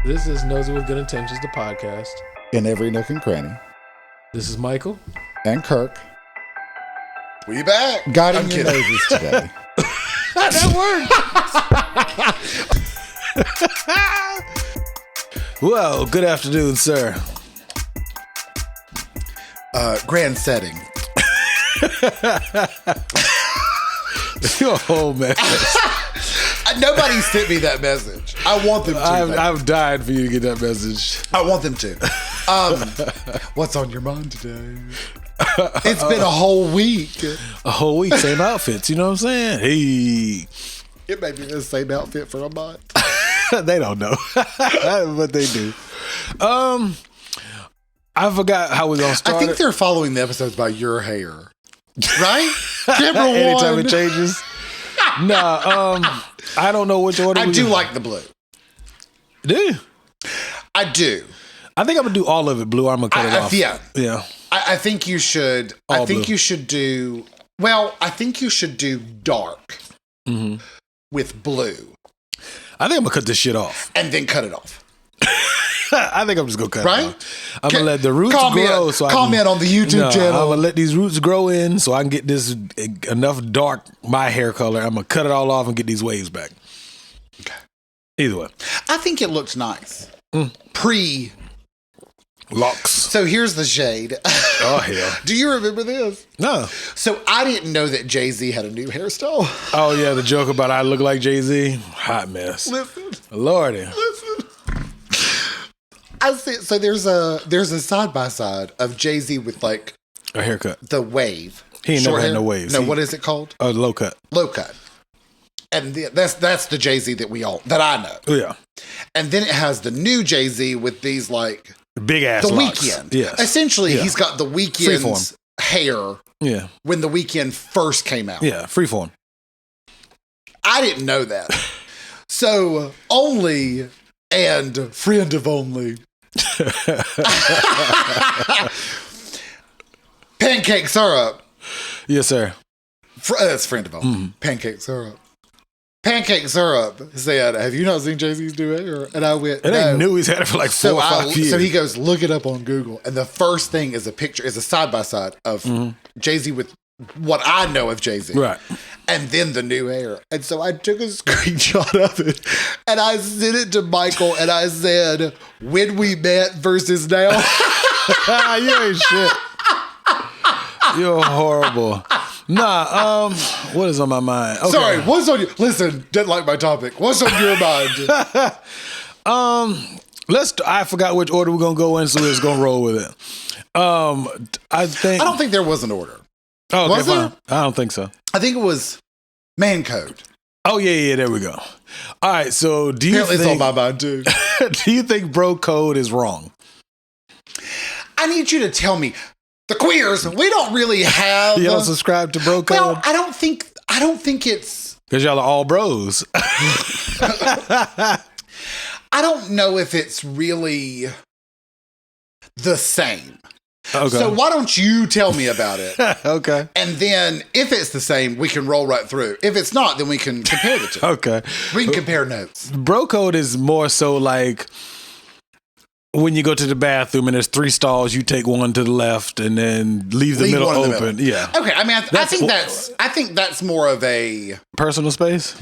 This is Nosey with Good Intentions, the podcast. In every nook and cranny. This is Michael. And Kirk. We back. Guiding your noses today. That worked. Well, good afternoon, sir. Grand setting. Oh, man. Nobody sent me that message. I want them to. I've died for you to get that message. I want them to. What's on your mind today? It's been a whole week. A whole week, same outfits. You know what I'm saying? Hey. It may be the same outfit for a month. They don't know. But they do. I forgot how we're going to start. I think they're following the episodes by your hair. Right? Camera one. Anytime it changes. Nah, I don't know which order. I do like the blue. Do you? I do. I think I'm gonna do all of it blue. I'm gonna cut it off. Yeah. I think you should. All I think blue. you should do. Well, I think you should do dark with blue, I think I'm gonna cut this shit off. and then cut it off. I think I'm just gonna cut Right? it off. I'm gonna let the roots grow. So comment on the YouTube channel. I'm gonna let these roots grow in so I can get this enough dark my hair color. I'm gonna cut it all off and get these waves back. Okay. Either way, I think it looks nice. locks. So here's the shade. Oh hell, Do you remember this? no. So I didn't know that Jay-Z had a new hairstyle. Oh yeah, the joke about I look like Jay-Z. Hot mess. Listen. Lordy. I see. So there's a side by side of Jay-Z with like A haircut. the wave. He ain't Short never had hair? no waves. No, what is it called? Oh, low cut. Low cut. And that's the Jay-Z that I know. Oh yeah. And then it has the new Jay-Z with these like Big ass the locks. Weeknd. Yes. Essentially, Yeah. he's got the Weeknd's hair Yeah. when the Weeknd first came out. Yeah. Freeform. I didn't know that. So only and friend of only. Pancake syrup. Yes, sir. That's friend of only. Pancake syrup. Pancake syrup said, "Have you not seen Jay-Z's new hair?" And I went, It "No." ain't new. He's had it for like 4 or 5 years. So he goes, "Look it up on Google." And the first thing is a side by side of Jay-Z with what I know of Jay-Z. Right. And then the new hair. And so I took a screenshot of it and I sent it to Michael and I said, "When we met versus now." You ain't shit. You're horrible. Nah, what is on my mind? Okay. Sorry, what's on your... Listen, didn't like my topic. What's on your mind? I forgot which order we're gonna go in, so we're just gonna roll with it. I don't think there was an order. Oh, okay, Was there? fine. I don't think so. I think it was man code. Oh yeah, there we go. All right, so do you Apparently think it's on my mind too. do you think bro code is wrong? I need you to tell me. The queers, we don't really have... You don't subscribe to bro code? Well, I don't think it's... Because y'all are all bros. I don't know if it's really the same. Okay. So why don't you tell me about it? Okay. And then if it's the same, we can roll right through. If it's not, then we can compare the two. Okay. We can compare notes. Bro code is more so like when you go to the bathroom and there's 3 stalls, you take one to the left and then leave the middle one in the open. middle. Yeah. Okay, I mean, I think that's more of a... Personal space?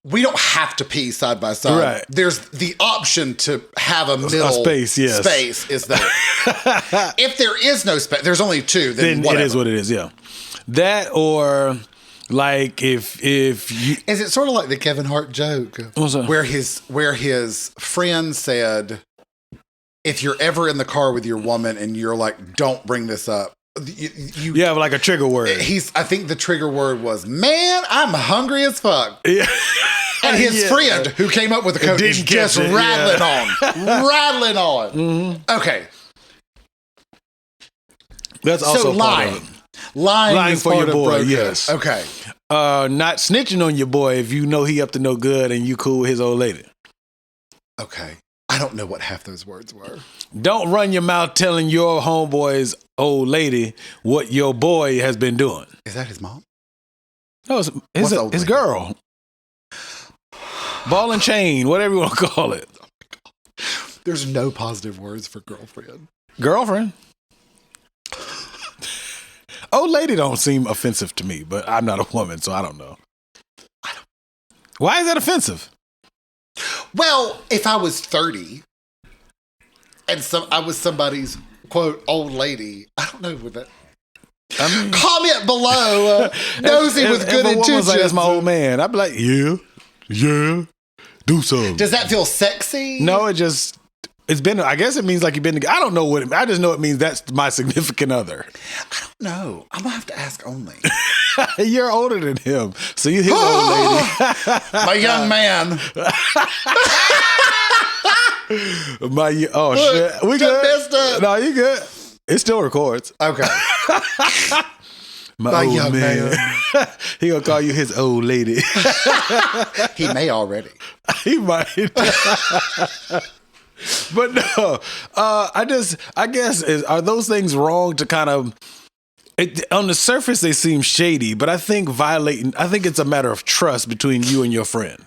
We don't have to pee side by side. Right. There's the option to have a middle space, yes. Space is there. If there is no space, there's only 2. Then it is what it is, yeah. That or like if you... Is it sort of like the Kevin Hart joke? What's that? Where his friend said, if you're ever in the car with your woman and you're like, don't bring this up. You have like a trigger word. I think the trigger word was, man, I'm hungry as fuck. Yeah. And his friend who came up with the code is just rattling on. Rattling on. Mm-hmm. Okay. That's also lying. part of it. Lying is for part your boy, of yes. Okay. Not snitching on your boy if you know he up to no good and you cool with his old lady. Okay. I don't know what half those words were. Don't run your mouth telling your homeboy's old lady what your boy has been doing. Is that his mom? No, it's his girl. Ball and chain, whatever you want to call it. There's no positive words for girlfriend. Girlfriend. Old lady don't seem offensive to me, but I'm not a woman, so I don't know. Why is that offensive? Well, if I was 30 and I was somebody's, quote, old lady, I don't know what that... I mean, comment below. Nosey with good intentions. Like, that's my old man. I'd be like, yeah, do something. Does that feel sexy? No, it's been, I guess it means like you've been together. I don't know what I just know it means that's my significant other. I don't know. I'm going to have to ask only. You're older than him, so you his old lady. My young man. Shit. We good? Messed up. No, you good. It still records. Okay. My old young man. He gonna call you his old lady. He may already. He might. But no, I guess, are those things wrong to kind of, on the surface they seem shady, but I think it's a matter of trust between you and your friend.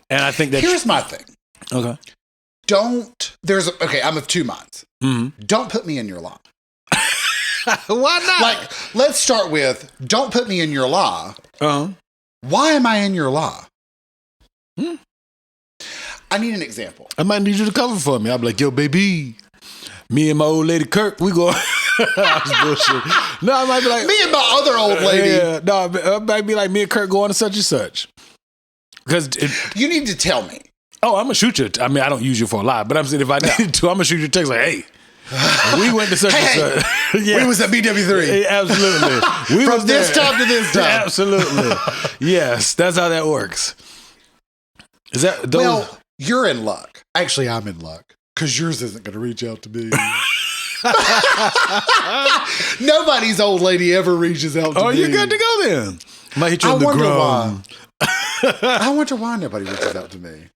And I think that... Here's my thing. Okay. I'm of two minds. Mm-hmm. Don't put me in your law. Why not? Like, let's start with, don't put me in your law. Uh-huh. Why am I in your law? Hmm. I need an example. I might need you to cover for me. I'll be like, yo, baby, me and my old lady Kirk, we go. Bullshit. No, I might be like, me and my other old lady. Yeah, no, it might be like me and Kirk going to such and such. Because you need to tell me. Oh, I'm gonna shoot you. I mean, I don't use you for a lie, but I'm saying if I needed to, I'm gonna shoot you a text like, hey. We went to such and such. Yeah. We was at BW3. Absolutely. We From this time to this time. Absolutely. Yes, that's how that works. Is that those? Well, you're in luck. Actually, I'm in luck because yours isn't going to reach out to me. Nobody's old lady ever reaches out to me. Oh, you're good to go then. Might hit you on the ground. I wonder why nobody reaches out to me.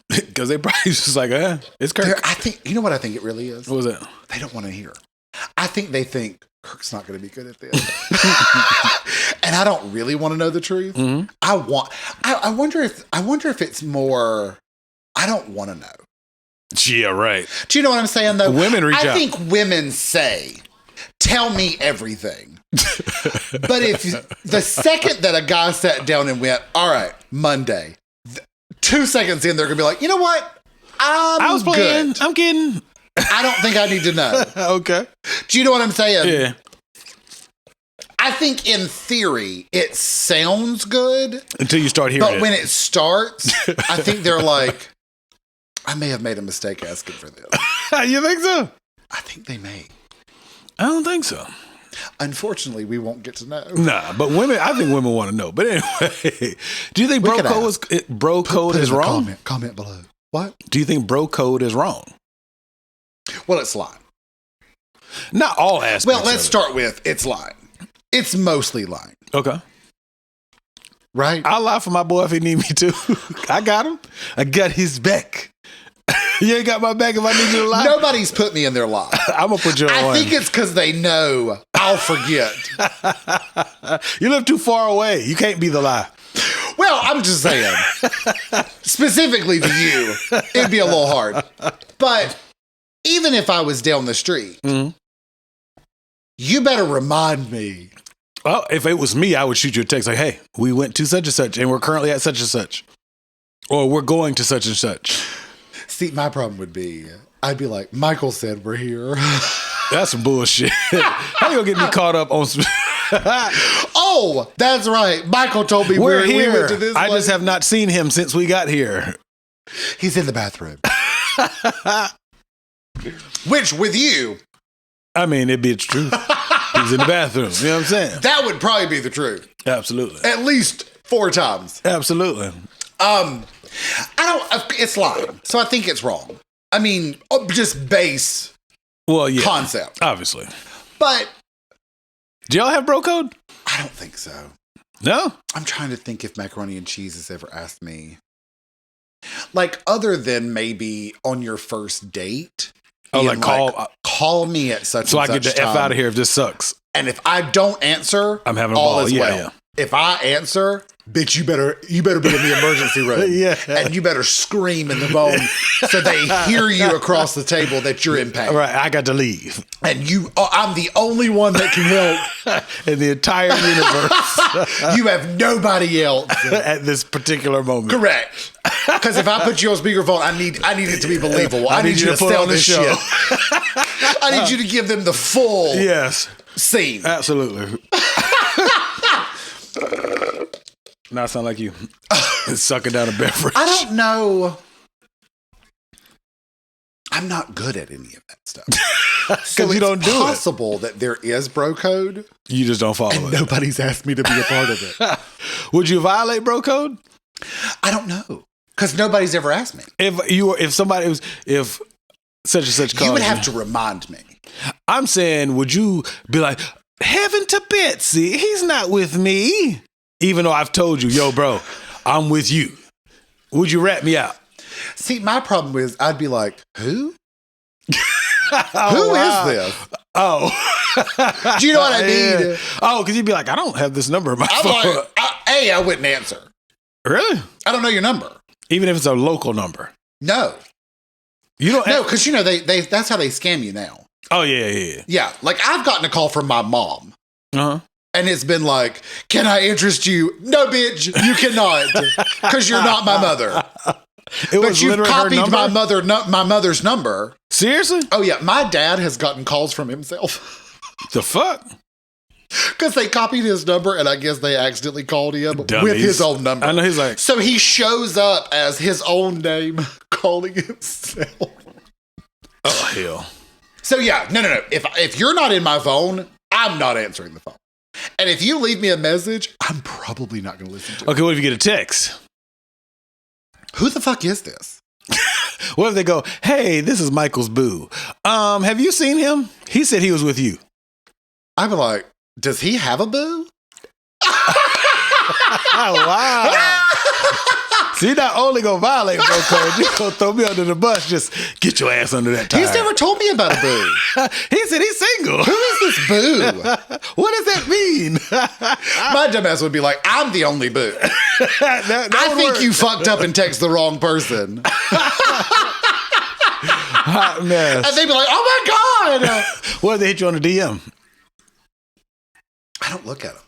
Because they probably just like, it's Kirk. I think, you know what I think it really is? What was that? They don't want to hear. I think they think Kirk's not going to be good at this. And I don't really want to know the truth. Mm-hmm. I wonder if it's more, I don't want to know. Yeah, right. Do you know what I'm saying though? Women reach out. I think women say, tell me everything. But if the second that a guy sat down and went, all right, Monday, 2 seconds in, they're going to be like, you know what? I was playing. Good. I'm kidding. I don't think I need to know. Okay. Do you know what I'm saying? Yeah. I think in theory, it sounds good. Until you start hearing it. But when it starts, I think they're like, I may have made a mistake asking for this. You think so? I think they may. I don't think so. Unfortunately, we won't get to know. Nah, but I think women want to know. But anyway, do you think bro code is wrong? Comment below. What? Do you think bro code is wrong? Well, it's lying. Not all aspects. Well, let's start with it's lying. It's mostly lying. Okay. Right? I'll lie for my boy if he need me to. I got him. I got his back. You ain't got my back if I need you to lie? Nobody's put me in their lie. I'm going to put you on I one. think it's because they know I'll forget. You live too far away. You can't be the lie. Well, I'm just saying. Specifically to you, it'd be a little hard. But even if I was down the street, you better remind me. Well, if it was me, I would shoot you a text like, hey, we went to such and such, and we're currently at such and such. Or we're going to such and such. See, my problem would be, I'd be like, Michael said we're here. That's some bullshit. How you gonna get me caught up on some... Oh, that's right. Michael told me we're here. We went to this I place. just have not seen him since we got here. He's in the bathroom. Which, with you... I mean, it'd be the truth. He's in the bathroom. You know what I'm saying? That would probably be the truth. Absolutely. At least 4 times. Absolutely. It's lying. So I think it's wrong. I mean, just base concept. Obviously. But. Do y'all have bro code? I don't think so. No? I'm trying to think if Macaroni and Cheese has ever asked me. Like, other than maybe on your first date. Oh, like call me at such so and such I get the F out of here if this sucks. And if I don't answer, I'm having a all ball. is well. If I answer, bitch, you better be in the emergency room. Yeah. And you better scream in the phone so they hear you across the table that you're in pain. Right, I got to leave. And I'm the only one that can help. In the entire universe. You have nobody else. At this particular moment. Correct. Because if I put you on speakerphone, I need it to be believable. I need you to sell this shit. I need you to give them the full scene. Absolutely. Now I sound like you. Sucking down a beverage. I don't know. I'm not good at any of that stuff. So you don't do it. It's possible that there is bro code. You just don't follow and it. Nobody's asked me to be a part of it. Would you violate bro code? I don't know. Because nobody's ever asked me. If such and such calls you would have to remind me. I'm saying, would you be like, heaven to Betsy, he's not with me. Even though I've told you, yo, bro, I'm with you. Would you rat me out? See, my problem is I'd be like, who? Who is this? Oh. Do you know what I mean? Yeah. Oh, because you'd be like, I don't have this number in my phone. Like, I wouldn't answer. Really? I don't know your number. Even if it's a local number? No. You don't? No, because, they that's how they scam you now. Oh, yeah. Yeah, like I've gotten a call from my mom. Uh-huh. And it's been like, can I interest you? No, bitch, you cannot. Because you're not my mother. But you've copied my mother's number. Seriously? Oh, yeah. My dad has gotten calls from himself. The fuck? Because they copied his number, and I guess they accidentally called him with his own number. I know, he's like... So he shows up as his own name, calling himself. Oh, hell. So, yeah. No. If you're not in my phone, I'm not answering the phone. And if you leave me a message, I'm probably not going to listen to it. Okay, what if you get a text? Who the fuck is this? What if they go, hey, this is Michael's boo. Have you seen him? He said he was with you. I'd be like, does he have a boo? Wow. So you're not only going to violate bro code, you're going to throw me under the bus. Just get your ass under that tire. He's never told me about a boo. He said he's single. Who is this boo? What does that mean? My dumbass would be like, I'm the only boo. I think you fucked up and text the wrong person. Hot mess. And they'd be like, oh my God. What if they hit you on the DM? I don't look at them.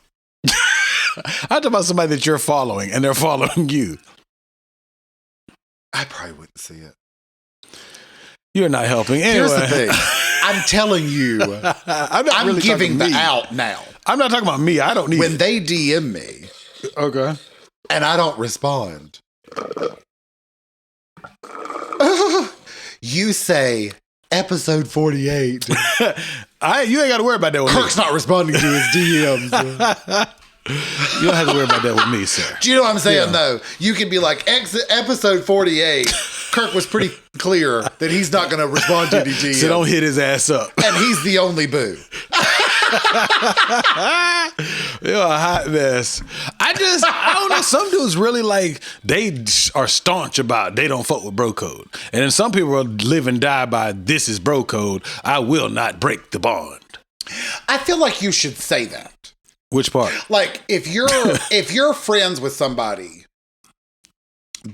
I'm talking about somebody that you're following and they're following you. I probably wouldn't see it. You're not helping. Anyway. Here's the thing. I'm telling you, I'm really giving the out now. I'm not talking about me. I don't need when they DM me. Okay. And I don't respond. You say episode 48. You ain't got to worry about that with Kirk's me. not responding to his DMs. You don't have to worry about that with me, sir. Do you know what I'm saying, though? You can be like, episode 48, Kirk was pretty clear that he's not going to respond to any DMs. So don't hit his ass up. And he's the only boo. You're a hot mess. I don't know. Some dudes really like, they are staunch about they don't fuck with bro code. And then some people live and die by this is bro code. I will not break the bond. I feel like you should say that. Which part? Like if you're friends with somebody,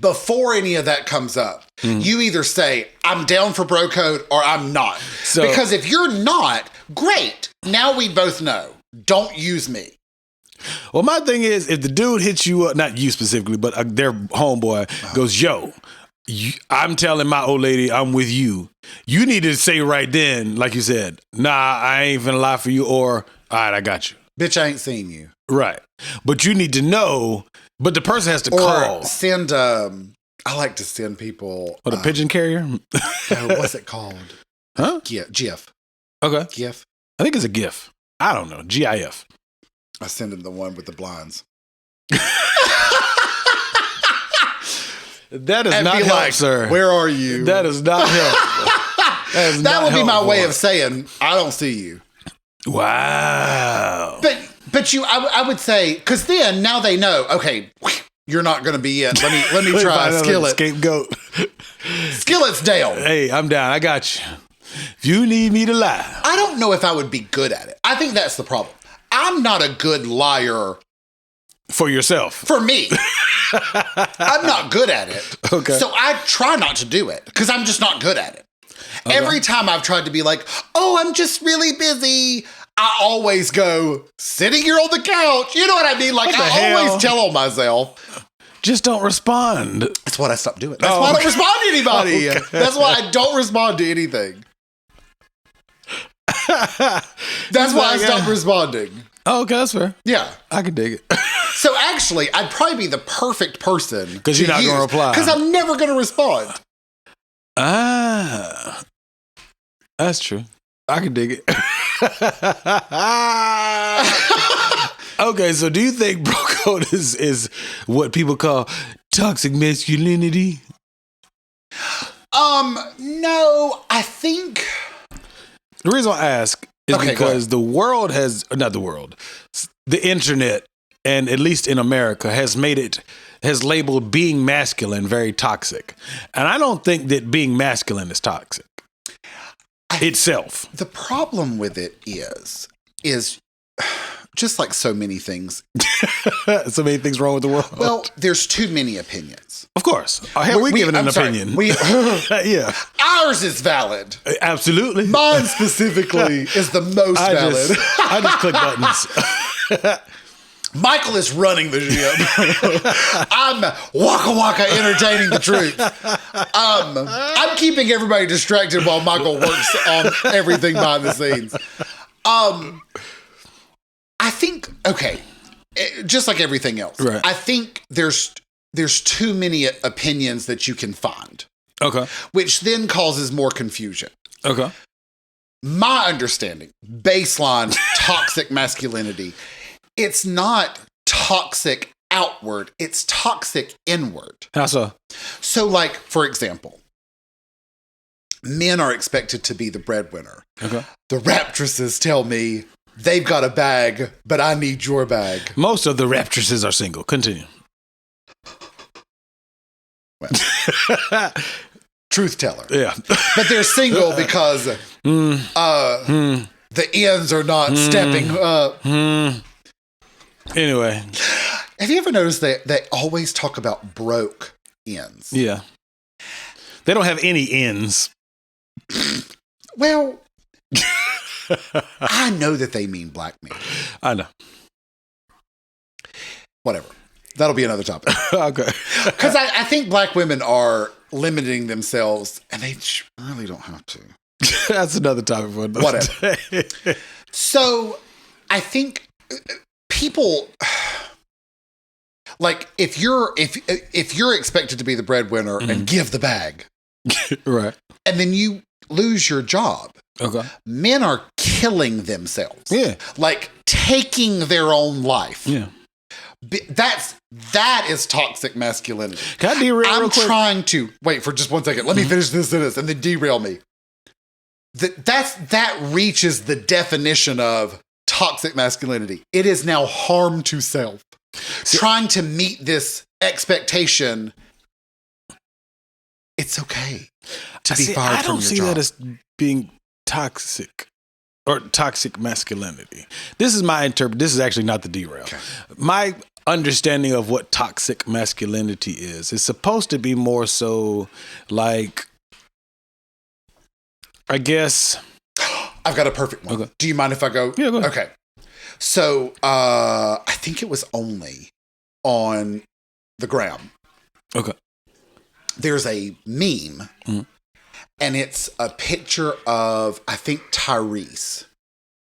before any of that comes up, you either say, I'm down for bro code or I'm not. Because if you're not, great. Now we both know. Don't use me. Well, my thing is, if the dude hits you up, not you specifically, but their homeboy goes, yo, I'm telling my old lady I'm with you. You need to say right then, like you said, nah, I ain't finna lie for you, or all right, I got you. Bitch, I ain't seen you. Right. But you need to know, but the person has to call. Send, I like to send people. What, a pigeon carrier? What's it called? Huh? GIF. Okay. GIF. I think it's a GIF. I don't know. GIF. I send him the one with the blinds. That is not help, sir. Where are you? That is not help. That would be my way of saying, I don't see you. Wow. But I would say, because then now they know, okay, you're not going to be it. Let me try Skillet. Scapegoat. Skillet's down. Hey, I'm down. I got you. If you need me to lie. I don't know if I would be good at it. I think that's the problem. I'm not a good liar For yourself. For me. I'm not good at it. Okay. So I try not to do it because I'm just not good at it. Okay. Every time I've tried to be like, oh, I'm just really busy, I always go, sitting here on the couch. You know what I mean? Like, I always tell on myself. Just don't respond. That's what I stopped doing. That's why I don't respond to anybody. Okay. That's why I don't respond to anything. That's why I stopped responding. Oh, okay, that's fair. Yeah. I can dig it. So actually, I'd probably be the perfect person. Because you're not going to reply. Because I'm never going to respond. Ah. That's true. I can dig it. Okay, so do you think bro code is what people call toxic masculinity? No, I think... The reason I ask is because the world has, not the world, the internet, and at least in America, has labeled being masculine very toxic. And I don't think that being masculine is toxic itself. The problem with it is just like so many things. So many things wrong with the world. Well, there's too many opinions. Of course. Hell, we're giving an opinion. Yeah. Ours is valid. Absolutely. Mine specifically is the most valid. I just click buttons. Michael is running the gym. I'm waka waka entertaining the truth. I'm keeping everybody distracted while Michael works on everything behind the scenes. I think, just like everything else, right. I think there's too many opinions that you can find. Okay. Which then causes more confusion. Okay. My understanding, baseline toxic masculinity, it's not toxic outward, it's toxic inward. How so? So, like, for example, men are expected to be the breadwinner. Okay. The raptresses tell me they've got a bag, but I need your bag. Most of the raptresses are single. Continue. Well, truth teller. Yeah. But they're single because the ends are not stepping up. Anyway. Have you ever noticed that they always talk about broke ends? Yeah. They don't have any ends. Well, I know that they mean black men. I know. Whatever. That'll be another topic. Okay. Because I think black women are limiting themselves, and they really don't have to. That's another topic for another day. So, I think people, like, if you're expected to be the breadwinner and give the bag, right, and then you lose your job. Okay. Men are killing themselves. Yeah. Like taking their own life. Yeah. That is toxic masculinity. Can I derail I'm real quick? trying to wait for just 1 second. Let me finish this sentence and then derail me. That reaches the definition of toxic masculinity. It is now harm to self. Trying to meet this expectation. It's okay to be fired from your job. I don't see that as being toxic or toxic masculinity. This is my This is actually not the derail. Okay. My understanding of what toxic masculinity is supposed to be more so like, I guess. I've got a perfect one. Okay. Do you mind if I go? Yeah, go ahead. Okay. So I think it was only on the gram. Okay. There's a meme, and it's a picture of, I think, Tyrese.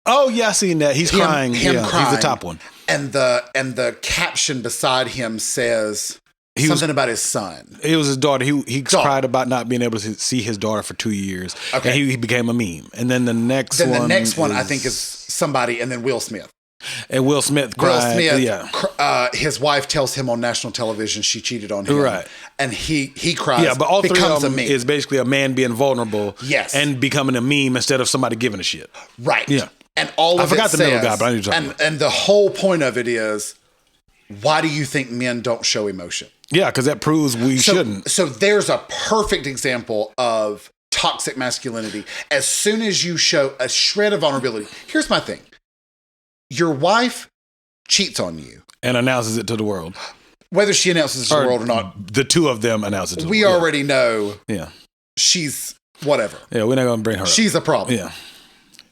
Oh yeah, I seen that. He's crying. Him crying. He's the top one. And the caption beside him says something about his son. It was his daughter. He cried about not being able to see his daughter for 2 years. Okay. And he became a meme. And then the next one I think is somebody, and then Will Smith. And Will Smith cried. Will Smith, his wife tells him on national television she cheated on him. Right. And he cries. Yeah, but all three of them is basically a man being vulnerable. Yes. And becoming a meme instead of somebody giving a shit. Right. Yeah. And all of I forgot the middle guy, but I need to talk about. And the whole point of it is, why do you think men don't show emotion? Yeah, because that proves we shouldn't. So there's a perfect example of toxic masculinity. As soon as you show a shred of vulnerability, here's my thing. Your wife cheats on you and announces it to the world. Whether she announces it to the world or not, the two of them announce it to the world. We already know Yeah. she's whatever. Yeah, we're not going to bring her She's up. a problem. Yeah.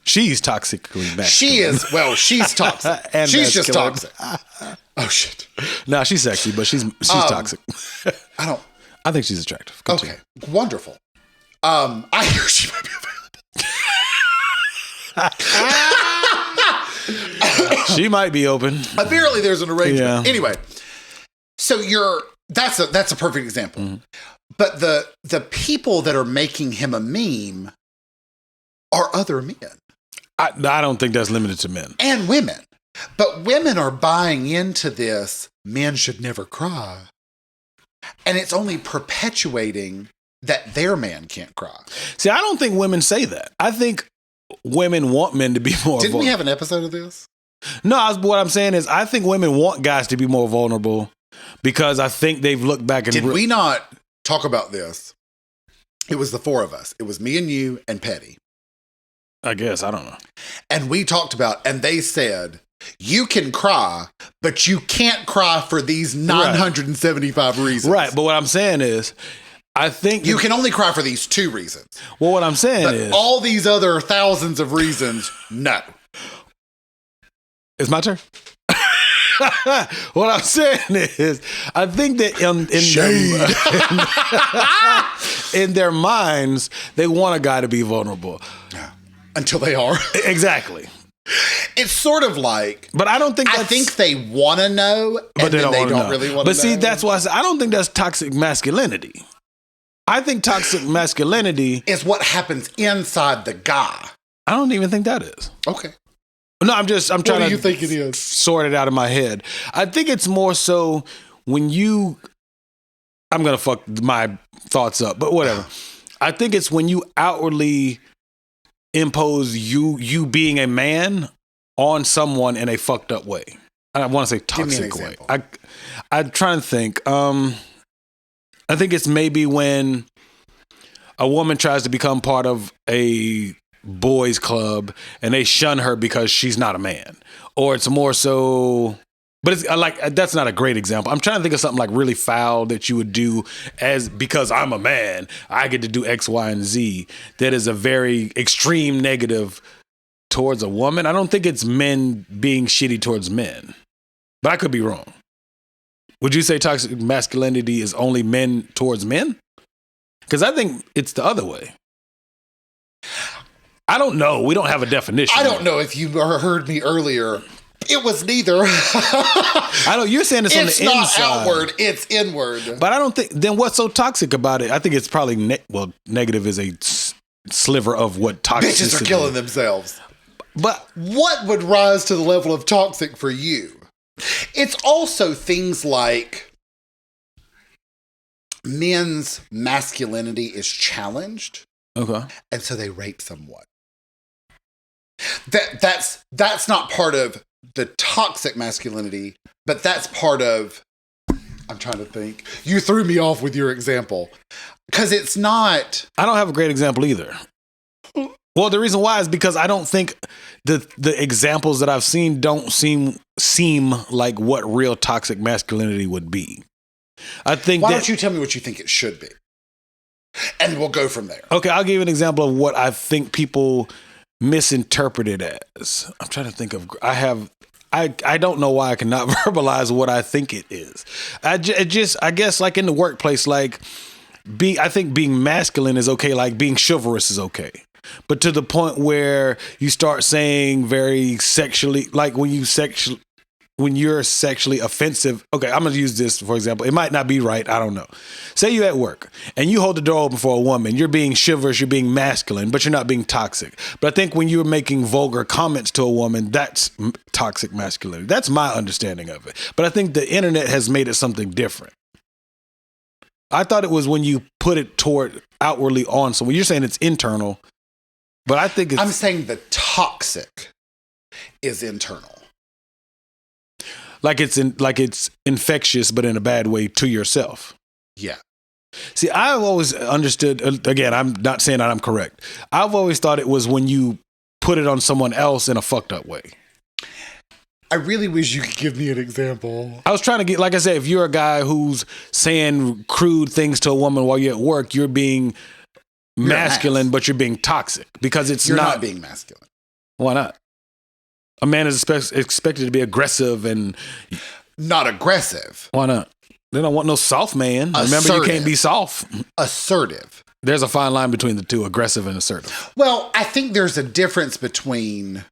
She's toxically masculine. She is, well, she's toxic. And she's just masculine. toxic. Oh, shit. Nah, she's sexy, but she's toxic. I think she's attractive. Continue. Okay, wonderful. I hear she might be available. She might be open. Apparently, there's an arrangement. Yeah. Anyway, so that's a perfect example. Mm-hmm. But the people that are making him a meme are other men I don't think that's limited to men. and women. But women are buying into this. Men should never cry, and it's only perpetuating that their man can't cry. See, I don't think women say that. I think women want men to be more Didn't vulnerable. we have an episode of this? No, what I'm saying is I think women want guys to be more vulnerable because I think they've looked back and... Did we not talk about this? It was the four of us. It was me and you and Petty. I guess, I don't know. And we talked about, and they said, you can cry, but you can't cry for these 975 reasons. Right, but what I'm saying is, I think... You can only cry for these 2 reasons. Well, what I'm saying But is... all these other thousands of reasons, no. It's my turn? What I'm saying is, I think that in their minds, they want a guy to be vulnerable. Until they are. Exactly. It's sort of like... But I don't think that's... I think they want to know, But they don't really want to know. But see, that's why I don't think that's toxic masculinity. I think toxic masculinity... is what happens inside the guy. I don't even think that is. Okay. No, I'm trying What do to you think it is? sort it out of my head. I think it's more so when you... I'm going to fuck my thoughts up, but whatever. I think it's when you outwardly impose you being a man on someone in a fucked up way. I want to say toxic way. I'm trying to think. I think it's maybe when a woman tries to become part of a boys club and they shun her because she's not a man, or it's more so, but it's like, that's not a great example. I'm trying to think of something like really foul that you would do because I'm a man, I get to do X, Y, and Z. That is a very extreme negative towards a woman. I don't think it's men being shitty towards men, but I could be wrong. Would you say toxic masculinity is only men towards men? Because I think it's the other way. I don't know. We don't have a definition. I don't know if you heard me earlier. It was neither. I know you're saying it's on the inside. It's not outward. It's inward. But I don't think. Then what's so toxic about it? I think it's probably negative is a sliver of what toxic. Bitches are killing themselves. But what would rise to the level of toxic for you? It's also things like men's masculinity is challenged. Okay. And so they rape someone. That's not part of the toxic masculinity, but that's part of, I'm trying to think. You threw me off with your example. Because it's not. I don't have a great example either. Well, the reason why is because I don't think the examples that I've seen don't seem like what real toxic masculinity would be. I think. Why don't you tell me what you think it should be? And we'll go from there. Okay, I'll give you an example of what I think people misinterpret it as. I'm trying to think of. I don't know why I cannot verbalize what I think it is. I guess like in the workplace, like I think being masculine is okay. Like being chivalrous is okay. But to the point where you start saying very sexually, like when you're sexually offensive. Okay, I'm going to use this, for example. It might not be right. I don't know. Say you're at work and you hold the door open for a woman. You're being chivalrous. You're being masculine, but you're not being toxic. But I think when you're making vulgar comments to a woman, that's toxic masculinity. That's my understanding of it. But I think the internet has made it something different. I thought it was when you put it toward outwardly on someone. You're saying it's internal, but I think it's... I'm saying the toxic is internal. Like it's infectious, but in a bad way to yourself. Yeah. See, I've always understood, again, I'm not saying that I'm correct. I've always thought it was when you put it on someone else in a fucked up way. I really wish you could give me an example. I was trying to get, like I said, if you're a guy who's saying crude things to a woman while you're at work, you're being masculine, but you're being toxic because You're not being masculine. Why not? A man is expected to be aggressive and not aggressive. Why not? They don't want no soft man. Remember, you can't be soft. Assertive. There's a fine line between the two, aggressive and assertive. Well, I think there's a difference between,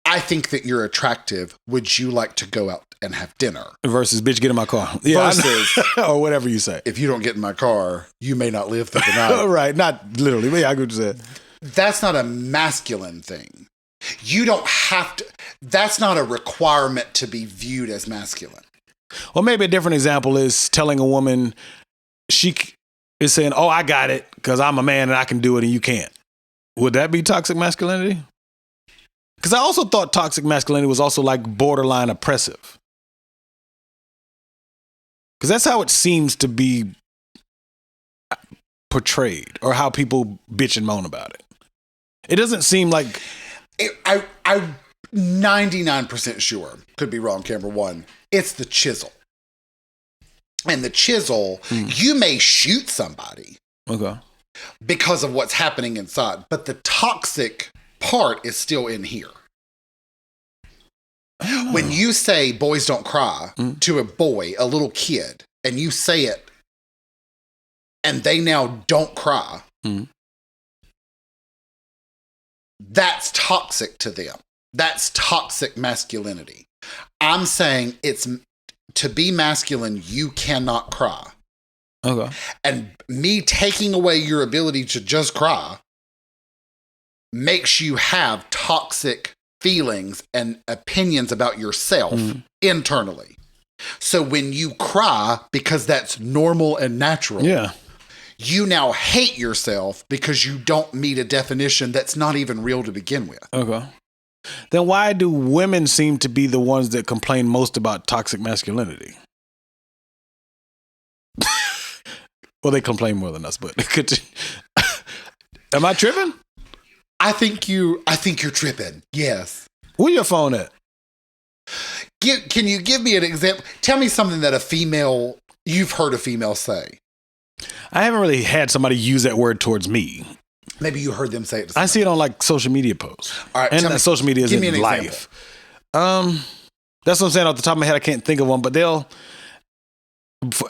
I think that you're attractive. Would you like to go out and have dinner? Versus, bitch, get in my car. Yeah, versus, or whatever you say. If you don't get in my car, you may not live through the night. Right, not literally. But yeah, I get what you said. That's not a masculine thing. You don't have to, that's not a requirement to be viewed as masculine. Well, maybe a different example is telling a woman, she is saying, oh, I got it because I'm a man and I can do it and you can't. Would that be toxic masculinity? Because I also thought toxic masculinity was also like borderline oppressive. Because that's how it seems to be portrayed, or how people bitch and moan about it. It doesn't seem like... I'm 99% sure, could be wrong, camera one, it's the chisel. And the chisel, you may shoot somebody because of what's happening inside, but the toxic part is still in here. When you say boys don't cry to a boy, a little kid, and you say it, and they now don't cry, that's toxic to them. That's toxic masculinity. I'm saying it's to be masculine, you cannot cry. Okay. And me taking away your ability to just cry makes you have toxic feelings and opinions about yourself internally. So when you cry, because that's normal and natural, you now hate yourself because you don't meet a definition that's not even real to begin with. Okay. Then why do women seem to be the ones that complain most about toxic masculinity? Well, they complain more than us, but am I tripping? I think you're tripping. Yes. Where your phone at? Can you give me an example? Tell me something that you've heard a female say. I haven't really had somebody use that word towards me. Maybe you heard them say it to somebody. I see it on like social media posts. All right, and social media is in life. That's what I'm saying off the top of my head. I can't think of one, but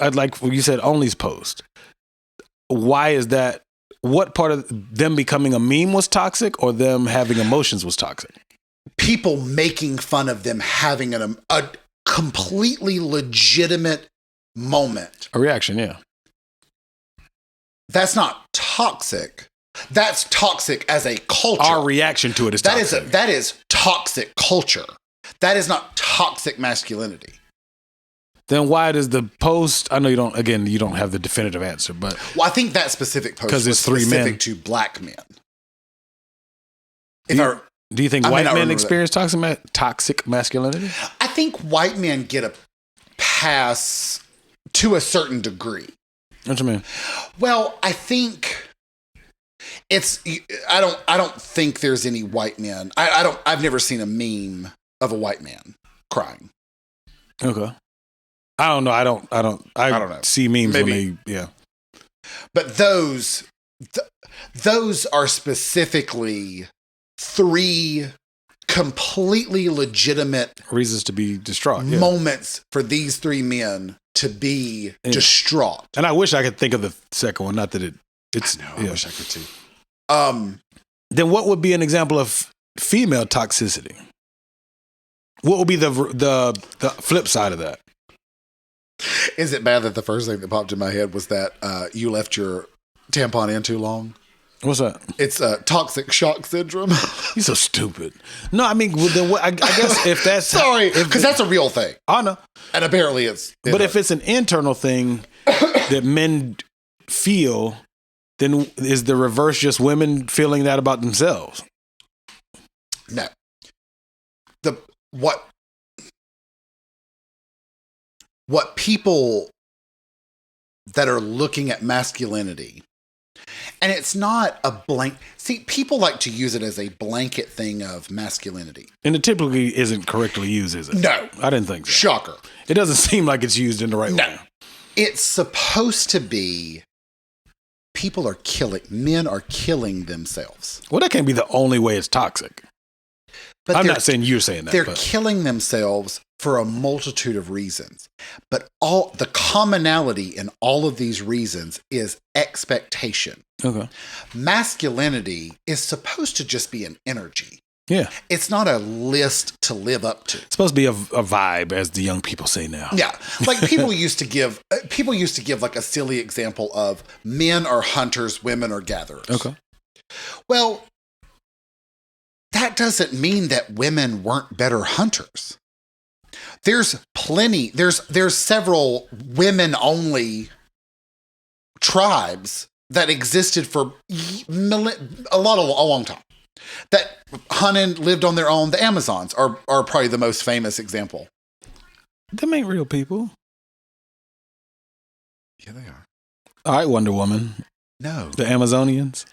I'd like you said, Only's post. Why is that? What part of them becoming a meme was toxic, or them having emotions was toxic? People making fun of them having a completely legitimate moment. A reaction, yeah. That's not toxic. That's toxic as a culture. Our reaction to it is toxic. That is toxic culture. That is not toxic masculinity. Then why does the post, I know you don't have the definitive answer, but... Well, I think that specific post was specific to black men. Do you think white men experience toxic masculinity? I think white men get a pass to a certain degree. What do you mean? Well, I think I don't think there's any white men. I've never seen a meme of a white man crying. Okay. I don't know. I don't know. See memes Maybe. when they, But those are specifically 3 completely legitimate reasons to be distraught. Moments for these 3 men to be distraught. And I wish I could think of the second one. Not that it's. I wish I could too. Then what would be an example of female toxicity? What would be the flip side of that? Is it bad that the first thing that popped in my head was that you left your tampon in too long? What's that? It's toxic shock syndrome. You're so stupid. No, I mean, then I guess if that's... Sorry, because that's a real thing. I know. And apparently it's... But if it's an internal thing that men feel, then is the reverse just women feeling that about themselves? No. What people that are looking at masculinity And it's not a blank. See, people like to use it as a blanket thing of masculinity. And it typically isn't correctly used, is it? No. I didn't think so. Shocker. It doesn't seem like it's used in the right way. No. It's supposed to be men are killing themselves. Well, that can't be the only way it's toxic. But I'm not saying you're saying that. They're but. killing themselves for a multitude of reasons. But all the commonality in all of these reasons is expectation. Okay. Masculinity is supposed to just be an energy. Yeah. It's not a list to live up to. It's supposed to be a vibe, as the young people say now. Yeah. Like people used to give like a silly example of men are hunters, women are gatherers. Okay. Well, that doesn't mean that women weren't better hunters. There's several women-only tribes that existed for a long time that hunted, lived on their own. The Amazons are probably the most famous example. Them ain't real people. Yeah, they are. All right, Wonder Woman. No. The Amazonians?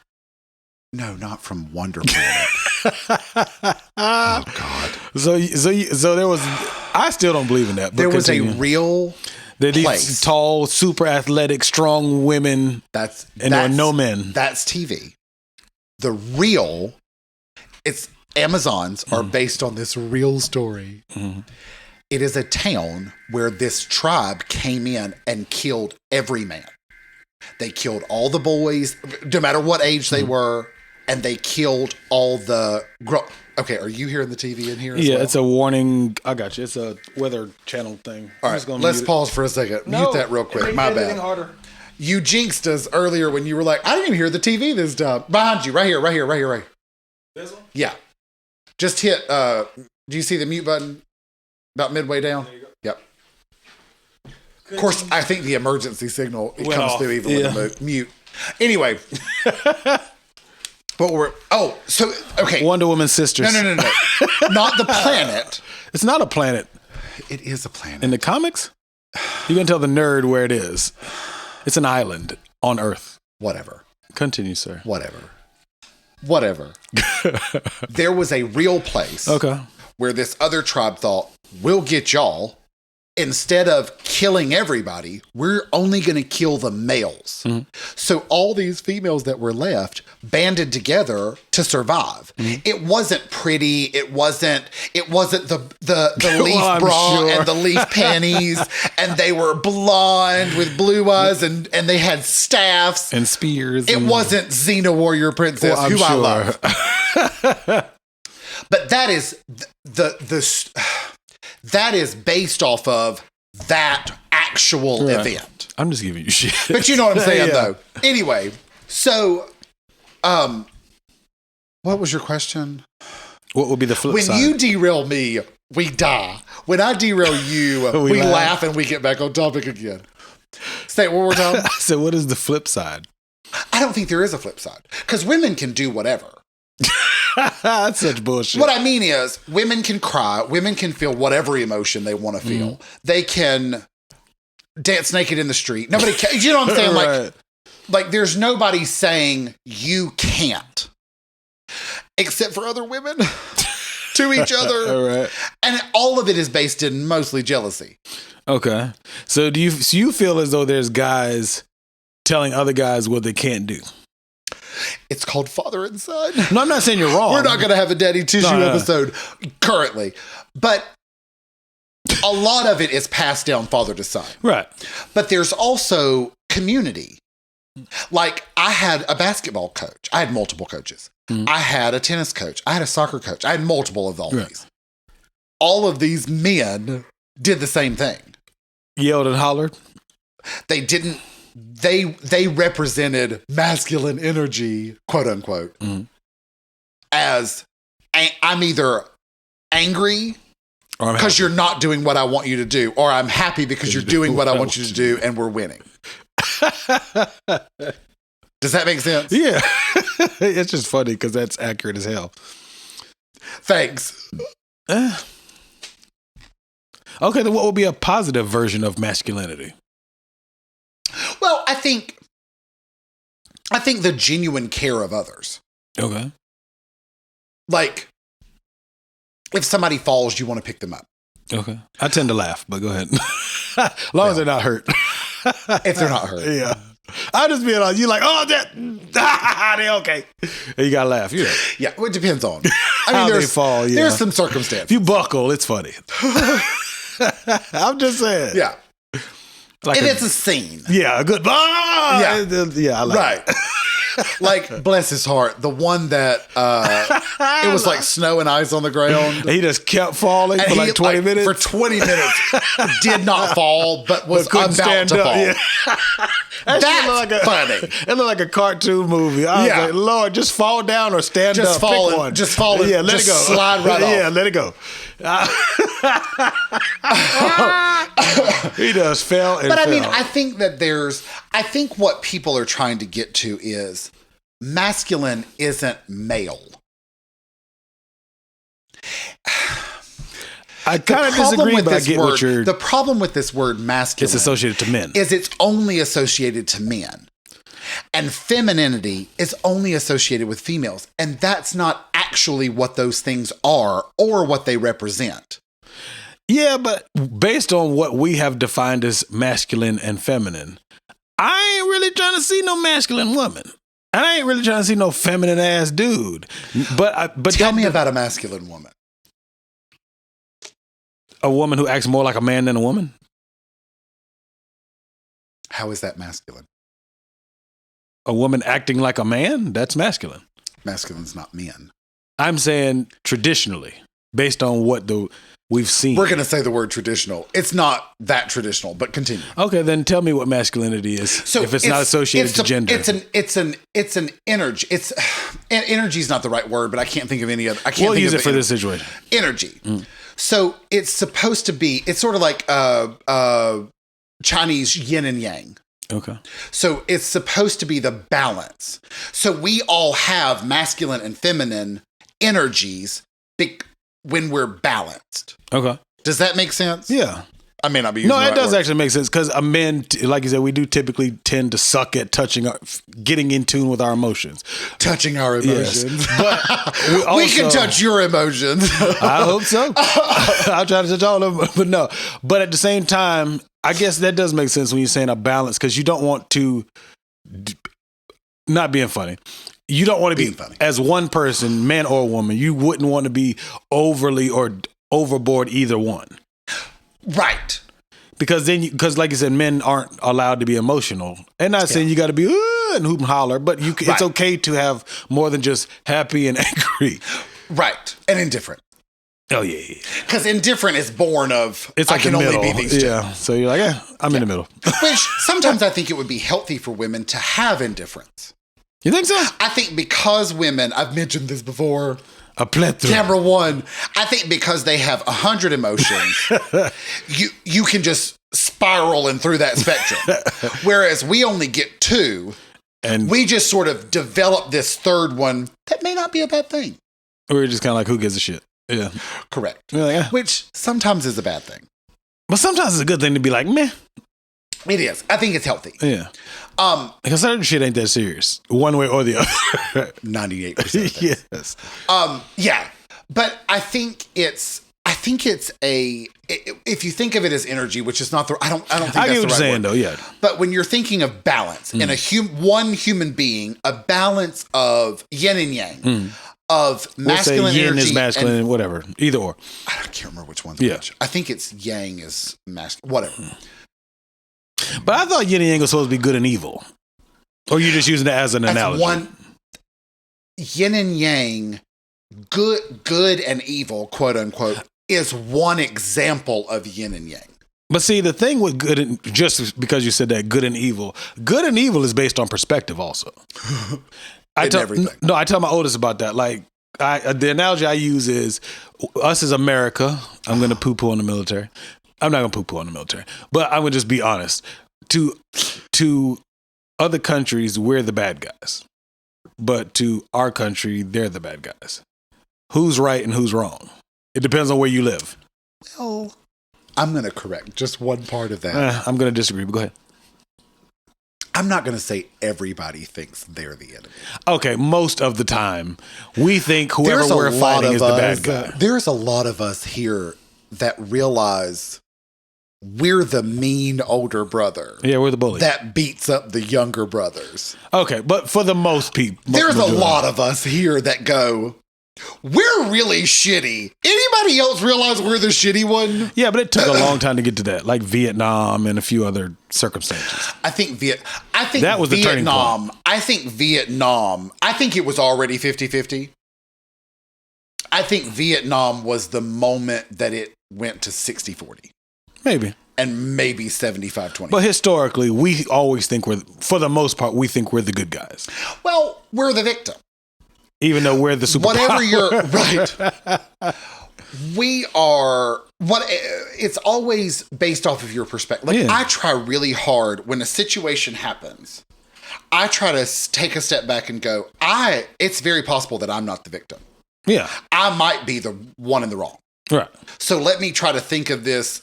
No, not from Wonder Planet. Oh, God. So there was, I still don't believe in that. But there was continue. a real These place. Tall, super athletic, strong women. There were no men. That's TV. The real, it's Amazons are based on this real story. Mm-hmm. It is a town where this tribe came in and killed every man. They killed all the boys, no matter what age they were, and they killed all the Okay, are you hearing the TV in here as well? It's a warning. I got you. It's a Weather Channel thing. All right, let's pause for a second. Mute that real quick. My bad. Harder. You jinxed us earlier when you were like, I didn't even hear the TV this time. Behind you, right here. This one? Yeah. Just hit, do you see the mute button about midway down? There you go. Yep. Of course, I think the emergency signal comes through even with the mute. Anyway. Okay. Wonder Woman sisters. No. Not the planet. It's not a planet. It is a planet. In the comics? You can tell the nerd where it is. It's an island on Earth. Whatever. Continue, sir. Whatever. There was a real place where this other tribe thought, we'll get y'all. Instead of killing everybody, we're only going to kill the males. Mm-hmm. So all these females that were left banded together to survive. Mm-hmm. It wasn't pretty. It wasn't the leaf bra and the leaf panties, and they were blonde with blue eyes, and they had staffs and spears. It wasn't Xena Warrior Princess, I love. But that is that is based off of that actual event. I'm just giving you shit. But you know what I'm saying, though. Anyway, so, what was your question? What would be the flip side? When you derail me, we die. When I derail you, we laugh and we get back on topic again. Say it one more time. I said, what is the flip side? I don't think there is a flip side. Because women can do whatever. That's such bullshit. What I mean is, women can cry. Women can feel whatever emotion they want to feel. Mm. They can dance naked in the street. Nobody can. You know what I'm saying? Right. Like, there's nobody saying you can't, except for other women to each other. All right. And all of it is based in mostly jealousy. Okay. So you feel as though there's guys telling other guys what they can't do? It's called father and son. No, I'm not saying you're wrong. We're not going to have a daddy tissue episode currently. But a lot of it is passed down father to son. Right. But there's also community. Like, I had a basketball coach. I had multiple coaches. Mm-hmm. I had a tennis coach. I had a soccer coach. I had multiple of all these. All of these men did the same thing. Yelled and hollered? They didn't. They represented masculine energy, quote unquote, as I'm either angry because you're not doing what I want you to do, or I'm happy because you're doing what I want you to do and we're winning. Does that make sense? Yeah. It's just funny because that's accurate as hell. Thanks. Okay, then what would be a positive version of masculinity? Well, I think I think the genuine care of others. Okay. Like, if somebody falls, you want to pick them up. Okay. I tend to laugh, but go ahead. As long as they're not hurt. If they're not hurt. Yeah. I'll just be honest. You're like, oh, they okay. And you got to laugh. Yeah, well, it depends on. How they fall, yeah. There's some circumstances. If you buckle, it's funny. I'm just saying. Yeah. Like if it's a scene. Yeah, a good. Yeah, I like it. Like, bless his heart, the one that it was like snow and ice on the ground. And he just kept falling for like 20 minutes. For 20 minutes, did not fall, but was about to fall. Yeah. That's funny. It looked like a cartoon movie. I was like, Lord, just fall down or stand just up. Fall pick one. Just fall Yeah, let it go. Slide right off. Yeah, let it go. He just fell and But I fell. mean, I think what people are trying to get to is masculine isn't male. I kind of disagree, but I get what you're... The problem with this word masculine... It's associated to men. ...is it's only associated to men. And femininity is only associated with females. And that's not actually what those things are or what they represent. Yeah, but based on what we have defined as masculine and feminine, I ain't really trying to see no masculine woman. And I ain't really trying to see no feminine ass dude. But tell me about a masculine woman. A woman who acts more like a man than a woman? How is that masculine? A woman acting like a man? That's masculine. Masculine's not men. I'm saying traditionally, based on what we've seen. We're going to say the word traditional. It's not that traditional, but continue. Okay, then tell me what masculinity is. So if it's not associated to gender. It's an energy. Energy is not the right word, but I can't think of any other. We'll use it for this situation. Energy. Mm. So it's supposed to be. It's sort of like Chinese yin and yang. Okay. So it's supposed to be the balance. So we all have masculine and feminine energies when we're balanced. Okay. Does that make sense? Yeah. I may not be using No, the it right does word. actually make sense because men, like you said, we do typically tend to suck at getting in tune with our emotions. Touching our emotions. Yes. But we can touch your emotions. I hope so. I'll try to touch all of them, but no. But at the same time, I guess that does make sense when you're saying a balance because you don't want to, not being funny, you don't want to be, funny. As one person, man or woman, you wouldn't want to be overly or overboard either one. Right. Because like you said, men aren't allowed to be emotional. And not saying you got to be and hoop and holler, but it's okay to have more than just happy and angry. Right. And indifferent. Oh, yeah. Because indifferent is born of, it's like I can only be these two. Yeah. So you're like, I'm in the middle. Which sometimes I think it would be healthy for women to have indifference. You think so? I think because women, I've mentioned this before. A plethora. Camera one. I think because they have 100 emotions, you can just spiral in through that spectrum. Whereas we only get 2, and we just sort of develop this third one that may not be a bad thing. We're just kind of like, who gives a shit? Yeah. Correct. Like, Which sometimes is a bad thing. But sometimes it's a good thing to be like, meh. It is. I think it's healthy. Yeah. Because certain shit ain't that serious, one way or the other. 98%. Yes. Yeah. But I think it's if you think of it as energy, which is not the, I don't think that's the right word. I get what you're saying though, yeah. But when you're thinking of balance in one human being, a balance of yin and yang, of masculine we'll say yin energy is masculine and whatever, either or. I can't remember which one's which. I think it's yang is masculine, whatever. But I thought yin and yang was supposed to be good and evil. Or you're just using it as an analogy. Yin and yang, good and evil, quote unquote, is one example of yin and yang. But see, the thing with good and, just because you said that, good and evil is based on perspective also. I tell my oldest about that. Like, the analogy I use is us as America. I'm going to poo-poo on the military. I'm not going to poo-poo on the military, but I'm going to just be honest. To other countries, we're the bad guys. But to our country, they're the bad guys. Who's right and who's wrong? It depends on where you live. Well, I'm going to correct just one part of that. I'm going to disagree, but go ahead. I'm not going to say everybody thinks they're the enemy. Okay, most of the time, we think whoever we're fighting is the bad guy. There's a lot of us here that realize we're the mean older brother. Yeah, we're the bully. That beats up the younger brothers. Okay, but for the most people. There's a lot of us here that go, we're really shitty. Anybody else realize we're the shitty one? Yeah, but it took a long time to get to that, like Vietnam and a few other circumstances. I think that was the turning point. I think it was already 50-50. I think Vietnam was the moment that it went to 60-40. Maybe. And maybe 75-20. But historically, we always think for the most part, we think we're the good guys. Well, we're the victim. Even though we're the superpower. Whatever you're, right. We are, it's always based off of your perspective. Like, I try really hard when a situation happens, I try to take a step back and go, it's very possible that I'm not the victim. Yeah. I might be the one in the wrong. Right. So let me try to think of this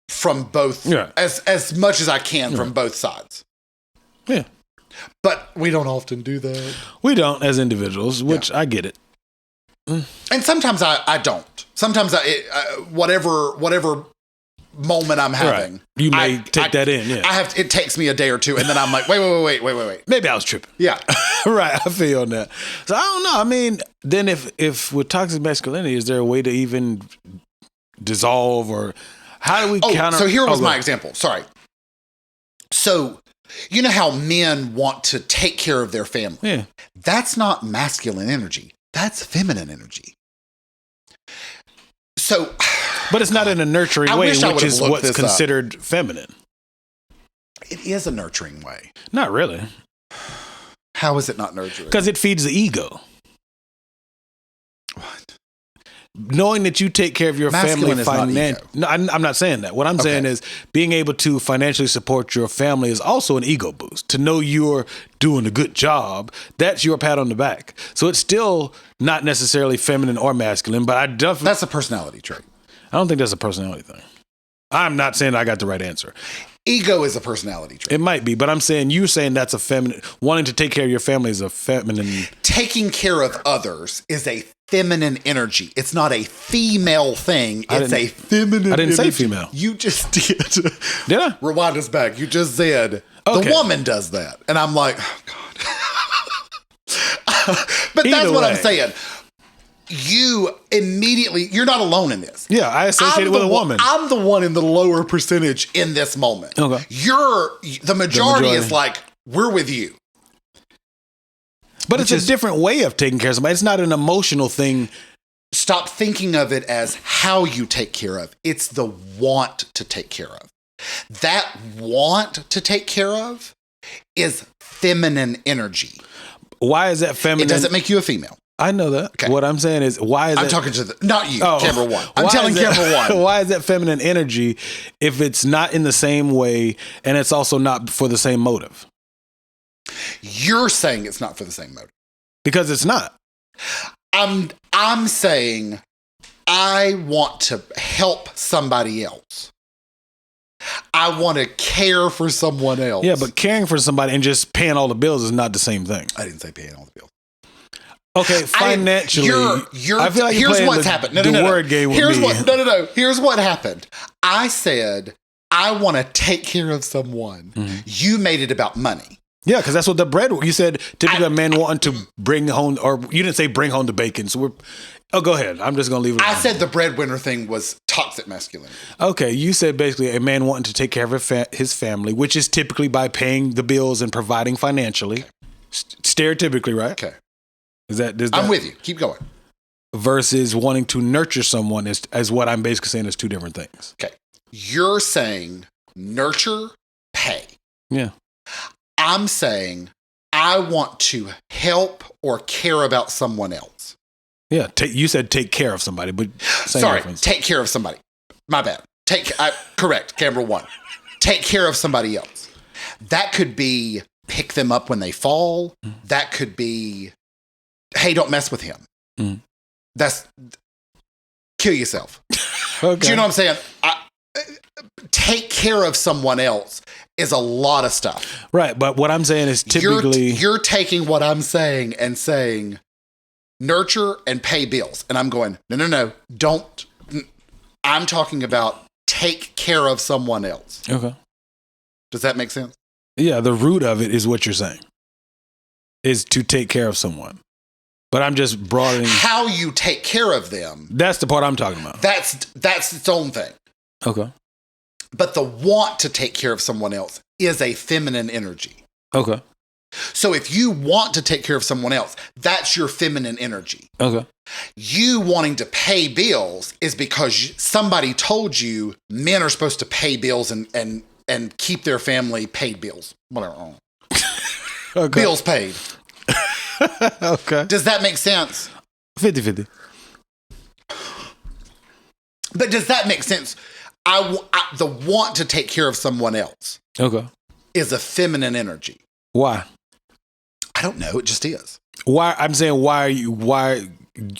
from both, as much as I can from both sides. Yeah. But we don't often do that. We don't as individuals, which I get it. And sometimes I don't. Sometimes whatever moment I'm having, you may take that in. Yeah, it takes me a day or two, and then I'm like, wait. Maybe I was tripping. Yeah, right. I feel on that. So I don't know. I mean, then if with toxic masculinity, is there a way to even dissolve, or how do we counter? So here was my example. Sorry. So you know how men want to take care of their family? Yeah, that's not masculine energy. That's feminine energy. So, but it's not in a nurturing way, which is what's considered feminine. It is a nurturing way. Not really. How is it not nurturing? Because it feeds the ego. What? Knowing that you take care of your family financially. No, I'm not saying that. What I'm saying is being able to financially support your family is also an ego boost. To know you're doing a good job, that's your pat on the back. So it's still not necessarily feminine or masculine, but I definitely... That's a personality trait. I don't think that's a personality thing. I'm not saying I got the right answer. Ego is a personality trait. It might be, but I'm saying you're saying that's a feminine. Wanting to take care of your family is a feminine. Taking care of others is a feminine energy. It's not a female thing. It's a feminine. I didn't energy. say female. You just did. Did I? Rewind us back. You just said the woman does that, and I'm like, oh God. But that's what I'm saying. You're not alone in this. Yeah, I associate it with a woman. I'm the one in the lower percentage in this moment. Okay. The majority is like, we're with you. But it's a different way of taking care of somebody. It's not an emotional thing. Stop thinking of it as how you take care of. It's the want to take care of. That want to take care of is feminine energy. Why is that feminine? It doesn't make you a female. I know that. Okay. What I'm saying is, why is I'm talking to not you, camera one. I'm telling camera one. Why is that feminine energy if it's not in the same way and it's also not for the same motive? You're saying it's not for the same motive. Because it's not. I'm saying I want to help somebody else. I want to care for someone else. Yeah, but caring for somebody and just paying all the bills is not the same thing. I didn't say paying all the bills. Okay, financially, I feel like here's what's happened. No. Word game with here's me. Here's what happened. I said, I want to take care of someone. Mm-hmm. You made it about money. Yeah, because that's what the bread. You said typically a man wanting to bring home, or you didn't say bring home the bacon. So go ahead. I'm just gonna leave it. I said the breadwinner thing was toxic masculinity. Okay, you said basically a man wanting to take care of his family, which is typically by paying the bills and providing financially, stereotypically, right? Okay. Is that I'm with you. Keep going. Versus wanting to nurture someone as what I'm basically saying is two different things. Okay. You're saying nurture, pay. Yeah. I'm saying I want to help or care about someone else. Yeah. You said take care of somebody, but take care of somebody. My bad. Correct. Camera one. Take care of somebody else. That could be pick them up when they fall. That could be, hey, don't mess with him. Mm. That's kill yourself. Okay. Do you know what I'm saying? take care of someone else is a lot of stuff. Right. But what I'm saying is typically you're taking what I'm saying and saying nurture and pay bills. And I'm going, no, don't. I'm talking about take care of someone else. okay. Does that make sense? Yeah, the root of it is what you're saying. Is to take care of someone. But I'm just broadening how you take care of them. That's the part I'm talking about. That's its own thing. Okay. But the want to take care of someone else is a feminine energy. Okay. So if you want to take care of someone else, that's your feminine energy. Okay. You wanting to pay bills is because somebody told you men are supposed to pay bills and keep their family paid bills. Whatever. Okay. Bills paid. Okay. Does that make sense? 50-50. But does that make sense? The want to take care of someone else Okay. is a feminine energy. Why? I don't know. It just is. Why? I'm saying why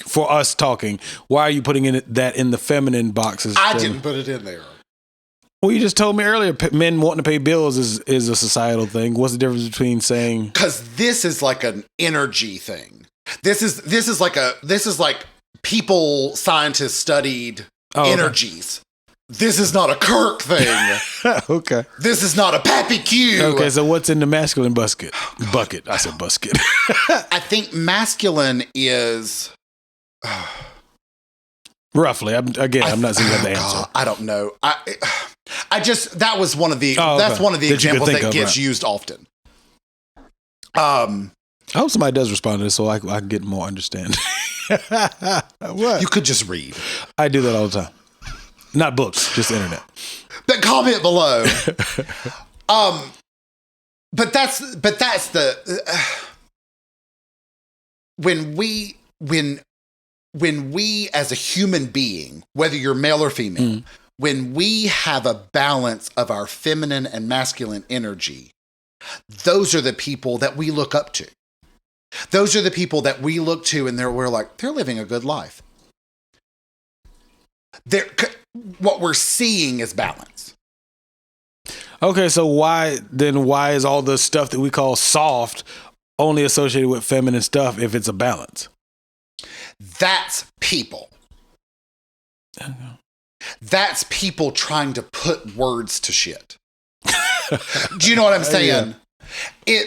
for us talking, why are you putting that in the feminine boxes? I didn't put it in there. Well, you just told me earlier, men wanting to pay bills is a societal thing. What's the difference between saying? Because this is like an energy thing. This is like people, scientists studied energies. Okay. This is not a Kirk thing. Okay. This is not a Pappy Q. Okay, so what's in the masculine bucket? Bucket. I said busket. I think masculine is roughly. I'm not saying the answer. God, I don't know. I just that was one of the that's one of the that examples that gets used often. I hope somebody does respond to this so I can get more understanding. What? You could just read. I do that all the time. Not books, just internet. But comment below. But that's the when we as a human being, whether you're male or female, when we have a balance of our feminine and masculine energy, those are the people that we look up to. Those are the people that we look to and we're like, they're living a good life. What we're seeing is balance. Okay, so why is all the stuff that we call soft only associated with feminine stuff if it's a balance? That's people. Okay. That's people trying to put words to shit. Do you know what I'm saying? Yeah.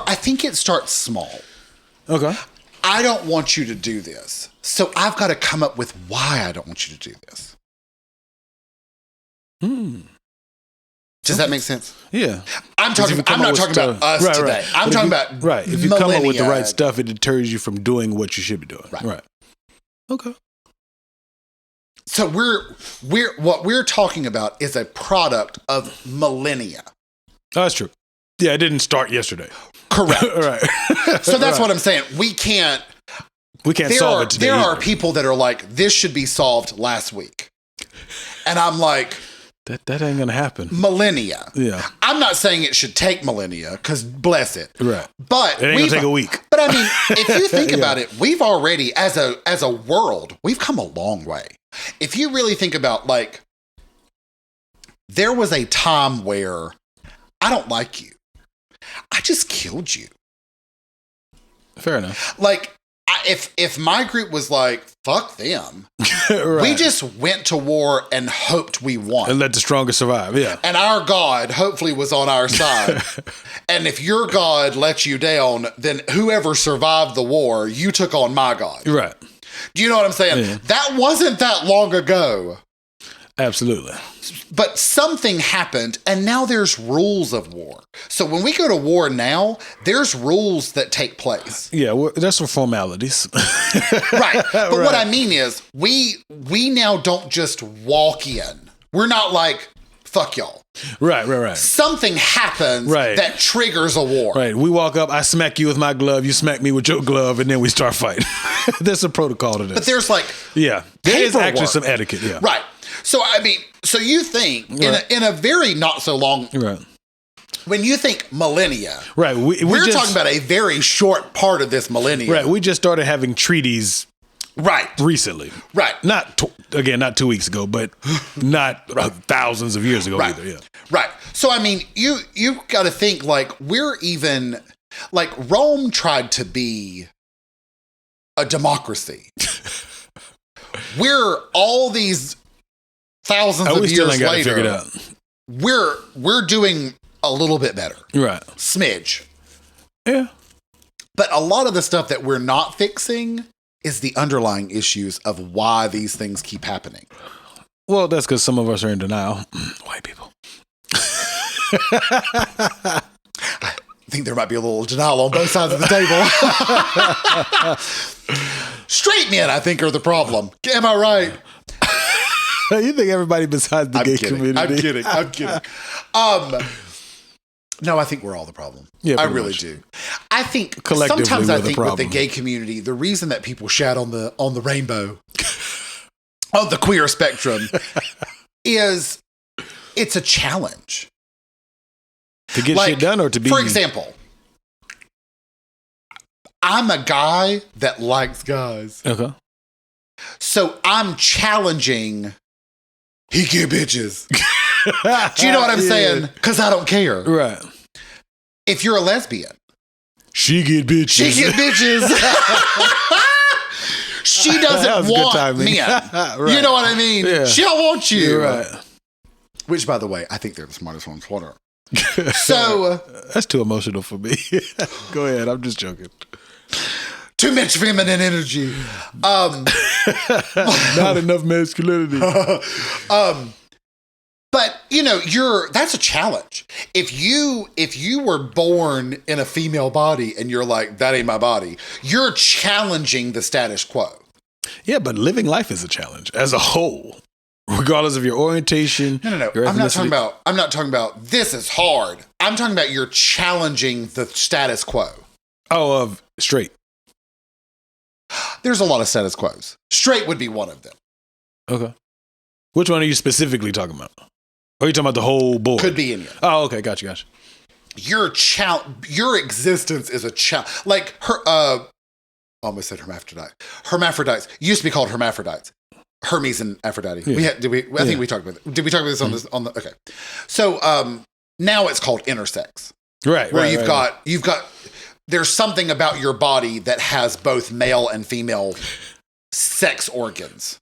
I think it starts small. Okay. I don't want you to do this. So I've got to come up with why I don't want you to do this. Does that make sense? Yeah. I'm not talking about us today. I'm talking about if you come up with the right stuff, it deters you from doing what you should be doing. Right. Okay. So what we're talking about is a product of millennia. Oh, that's true. Yeah, it didn't start yesterday. Correct. Right. So that's what I'm saying. We can't solve it today. There are people that are like, this should be solved last week. And I'm like, that ain't gonna happen. Millennia. Yeah. I'm not saying it should take millennia, because bless it. Right. But it ain't gonna take a week. But I mean, if you think about it, we've already, as a world, we've come a long way. If you really think about, like, there was a time where I don't like you. I just killed you. Fair enough. Like, if my group was like, fuck them, right. We just went to war and hoped we won. And let the strongest survive, yeah. And our God hopefully was on our side. And if your God let you down, then whoever survived the war, you took on my God. Right. Do you know what I'm saying? Yeah. That wasn't that long ago. Absolutely. But something happened, and now there's rules of war. So when we go to war now, there's rules that take place. Yeah, there's some formalities. Right. But what I mean is, we now don't just walk in. We're not like, fuck y'all. Right. Something happens that triggers a war. Right. We walk up, I smack you with my glove, you smack me with your glove, and then we start fighting. There's a protocol to this. But there's like, there is actually some etiquette, yeah. Right. So, I mean, so you think in a very not so long, when you think millennia, we're talking about a very short part of this millennia. Right. We just started having treaties recently. Right. Not again, not 2 weeks ago, but not thousands of years ago either. Yeah. Right. So, I mean, you got to think like we're even like Rome tried to be a democracy. We're all these thousands of years later. We're doing a little bit better. Right. Smidge. Yeah. But a lot of the stuff that we're not fixing is the underlying issues of why these things keep happening. Well, that's because some of us are in denial. White people. I think there might be a little denial on both sides of the table. Straight men, I think, are the problem. Am I right? You think everybody besides the gay community? I'm kidding. No, I think we're all the problem. Yeah, I really do. I think collectively sometimes I we're the think with the problem. gay community, the reason that people shout on the rainbow, on the queer spectrum, is it's a challenge To get shit done or to be... For example, I'm a guy that likes guys. Okay. So I'm challenging he get bitches. Do you know what I'm saying? Because I don't care. Right. If you're a lesbian, she get bitches. She get bitches. She doesn't want men. Right. You know what I mean? Yeah. She don't want you. You're right. Which, by the way, I think they're the smartest ones on earth. So that's too emotional for me. Go ahead. I'm just joking. Too much feminine energy. Not enough masculinity. But you know, that's a challenge. If you were born in a female body and you're like, that ain't my body, you're challenging the status quo. Yeah, but living life is a challenge as a whole, regardless of your orientation. No. I'm not talking about this is hard. I'm talking about you're challenging the status quo. Oh, of straight. There's a lot of status quos. Straight would be one of them. Okay. Which one are you specifically talking about? Or are you talking about the whole board? Could be any of them. Oh, okay. Gotcha. Your existence is a challenge. Like almost said hermaphrodite. Hermaphrodites used to be called hermaphrodites. Hermes and Aphrodite. Yeah. I think we talked about it. Did we talk about this on this? Okay. So now it's called intersex. Right. Where you've got there's something about your body that has both male and female sex organs.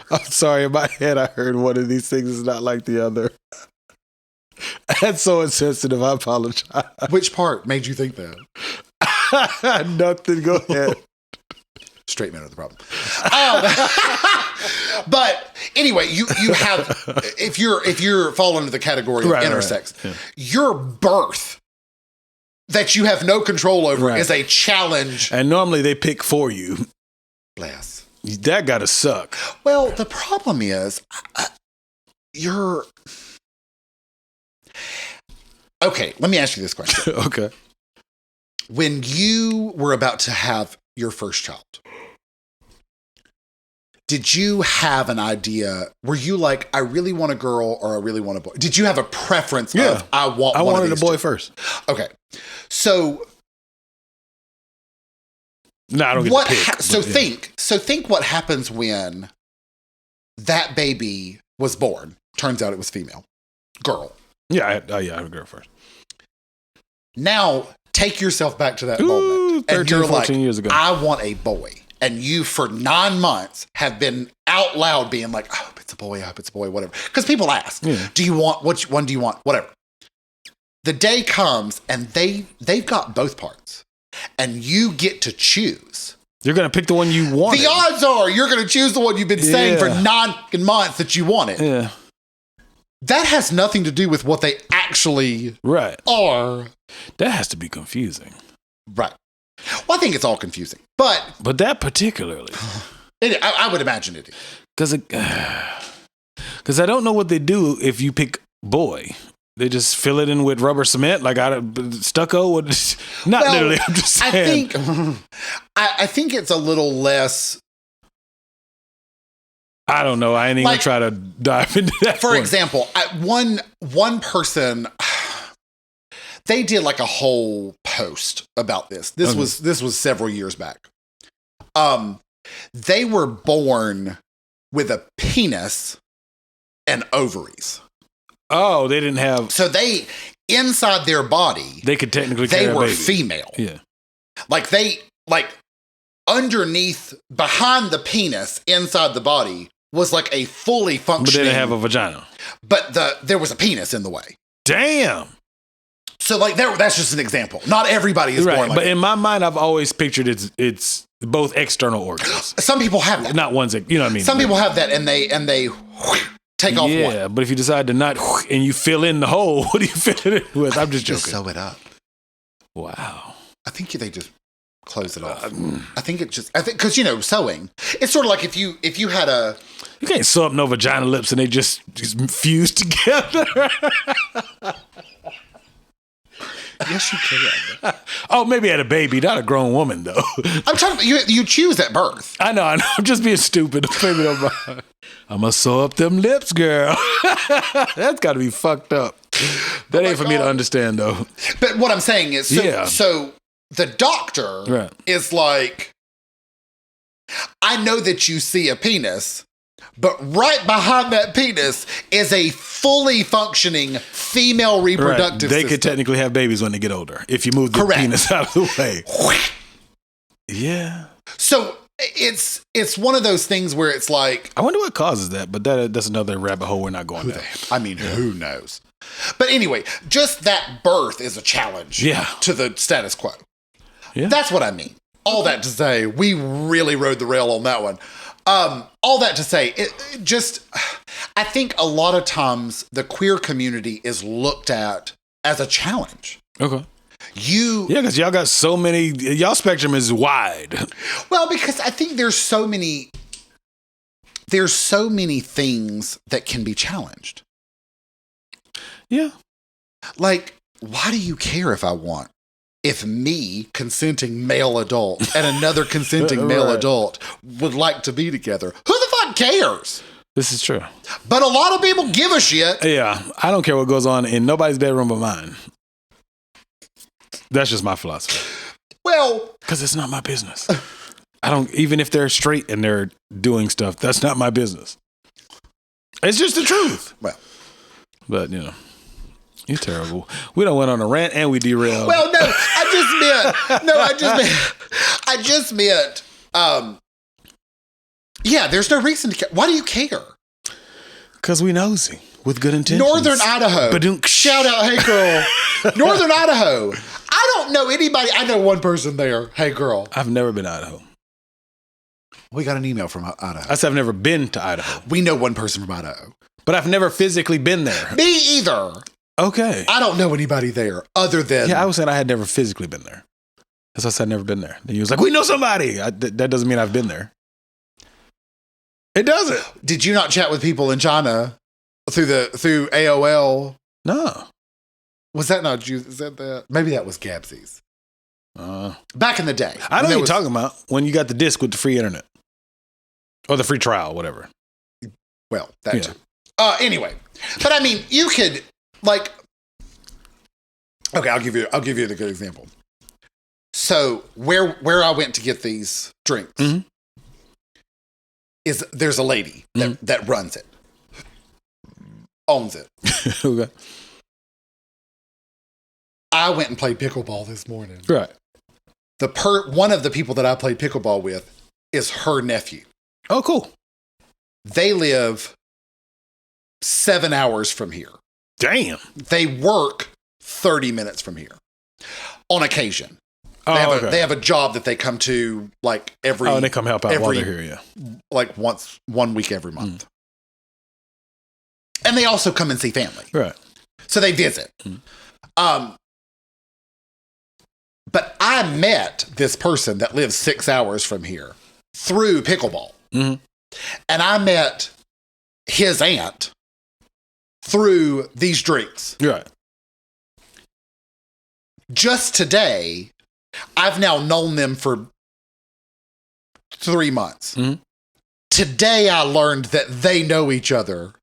I'm sorry, in my head I heard one of these things is not like the other. That's so insensitive, I apologize. Which part made you think that? Nothing, go ahead. Straight men are the problem. But anyway, you have if you're fall into the category of intersex, your birth that you have no control over is a challenge. And normally they pick for you. Bless. That gotta suck. Well, the problem is you're okay. Let me ask you this question. Okay. When you were about to have your first child, did you have an idea? Were you like, I really want a girl or I really want a boy? Did you have a preference of I wanted a boy first. Okay. So no, I don't get to pick. Think what happens when that baby was born. Turns out it was female. Girl. Yeah, I had a girl first. Now, take yourself back to that moment. 13, and you're 14 like, years ago. I want a boy. And you, for 9 months, have been out loud being like, I hope it's a boy, whatever. Because people ask, do you want, which one do you want? Whatever. The day comes and they've got both parts. And you get to choose. You're going to pick the one you want. The odds are you're going to choose the one you've been saying for 9 months that you wanted. Yeah. That has nothing to do with what they actually are. That has to be confusing. Right. Well, I think it's all confusing. But that particularly. I would imagine it is. Because I don't know what they do if you pick boy. They just fill it in with rubber cement, like stucco. Not literally. I'm just saying. I think it's a little less. I don't know. I ain't even gonna try to dive into that. For example, one person, they did like a whole post about this. This was several years back. They were born with a penis and ovaries. Oh, they didn't have. So they, inside their body, They could technically. they carry a were baby. female. Yeah. Like underneath, behind the penis, inside the body, was like a fully But functioning. they didn't have a vagina. But there was a penis in the way. Damn. So like that's just an example. Not everybody is born like But that. in my mind, I've always pictured it's both external organs, Some people have that. not ones that you know what I mean. Some people have that and they take off one. Yeah, but if you decide to not and you fill in the hole, what do you fill it in with? I'm just Just joking. sew it up. Wow. I think they just close it off. I think because sewing. It's sort of like if you had a. You can't sew up no vagina lips and they just fuse together. Yes, you can. Oh, maybe at a baby, not a grown woman though. I'm talking about you choose at birth. I know. I'm just being stupid. Maybe don't mind. I'm gonna sew up them lips, girl. That's got to be fucked up. That ain't for me to understand though. But what I'm saying is, so the doctor Right. is like, I know that you see a penis, but right behind that penis is a fully functioning female reproductive They system. could technically have babies when they get older if you move the Correct. penis out of the way. Yeah. So it's one of those things where it's like, I wonder what causes that, but that's another rabbit hole we're not going down. I mean, who knows? But anyway, just that birth is a challenge to the status quo. Yeah. That's what I mean. All that to say, we really rode the rail on that one. All that to say, I think a lot of times the queer community is looked at as a challenge. Okay. Yeah, because y'all got so many, y'all spectrum is wide. Well, because I think there's so many things that can be challenged. Yeah. Like, why do you care if me, consenting male adult, and another consenting male Right. adult would like to be together? Who the fuck cares? This is true. But a lot of people give a shit. Yeah. I don't care what goes on in nobody's bedroom but mine. That's just my philosophy. Well, Because it's not my business. Even if they're straight and they're doing stuff, that's not my business. It's just the truth. Well. But, you're terrible. We done went on a rant and we derailed. Well, no, I just meant, yeah, there's no reason to care. Why do you care? Because we nosy with good intentions. Northern Idaho. Ba-dunk. Shout out, hey girl. Northern Idaho. I don't know anybody. I know one person there. Hey girl. I've never been to Idaho. We got an email from Idaho. I said I've never been to Idaho. We know one person from Idaho. But I've never physically been there. Me either. Okay. I don't know anybody there other than. Yeah, I was saying I had never physically been there. That's why I said I'd never been there. And he was like, we know somebody. That doesn't mean I've been there. It doesn't. Did you not chat with people in China through AOL? No. Was that not you? Is that? Maybe that was Gabsy's. Back in the day. I know what you're talking about when you got the disc with the free internet. Or the free trial, whatever. Well, that too. Anyway. But I mean, you could like. Okay, I'll give you the good example. So where I went to get these drinks is there's a lady that runs it, owns it. Okay. I went and played pickleball this morning. Right. One of the people that I played pickleball with is her nephew. Oh, cool. They live 7 hours from here. Damn. They work 30 minutes from here on occasion. Oh, They have a job that they come to like every. Oh, and they come help out while they're here, yeah. Like 1 week every month. And they also come and see family. Right. So they visit. But I met this person that lives 6 hours from here through pickleball. Mm-hmm. And I met his aunt through these drinks. Right. Just today, I've now known them for 3 months. Mm-hmm. Today, I learned that they know each other.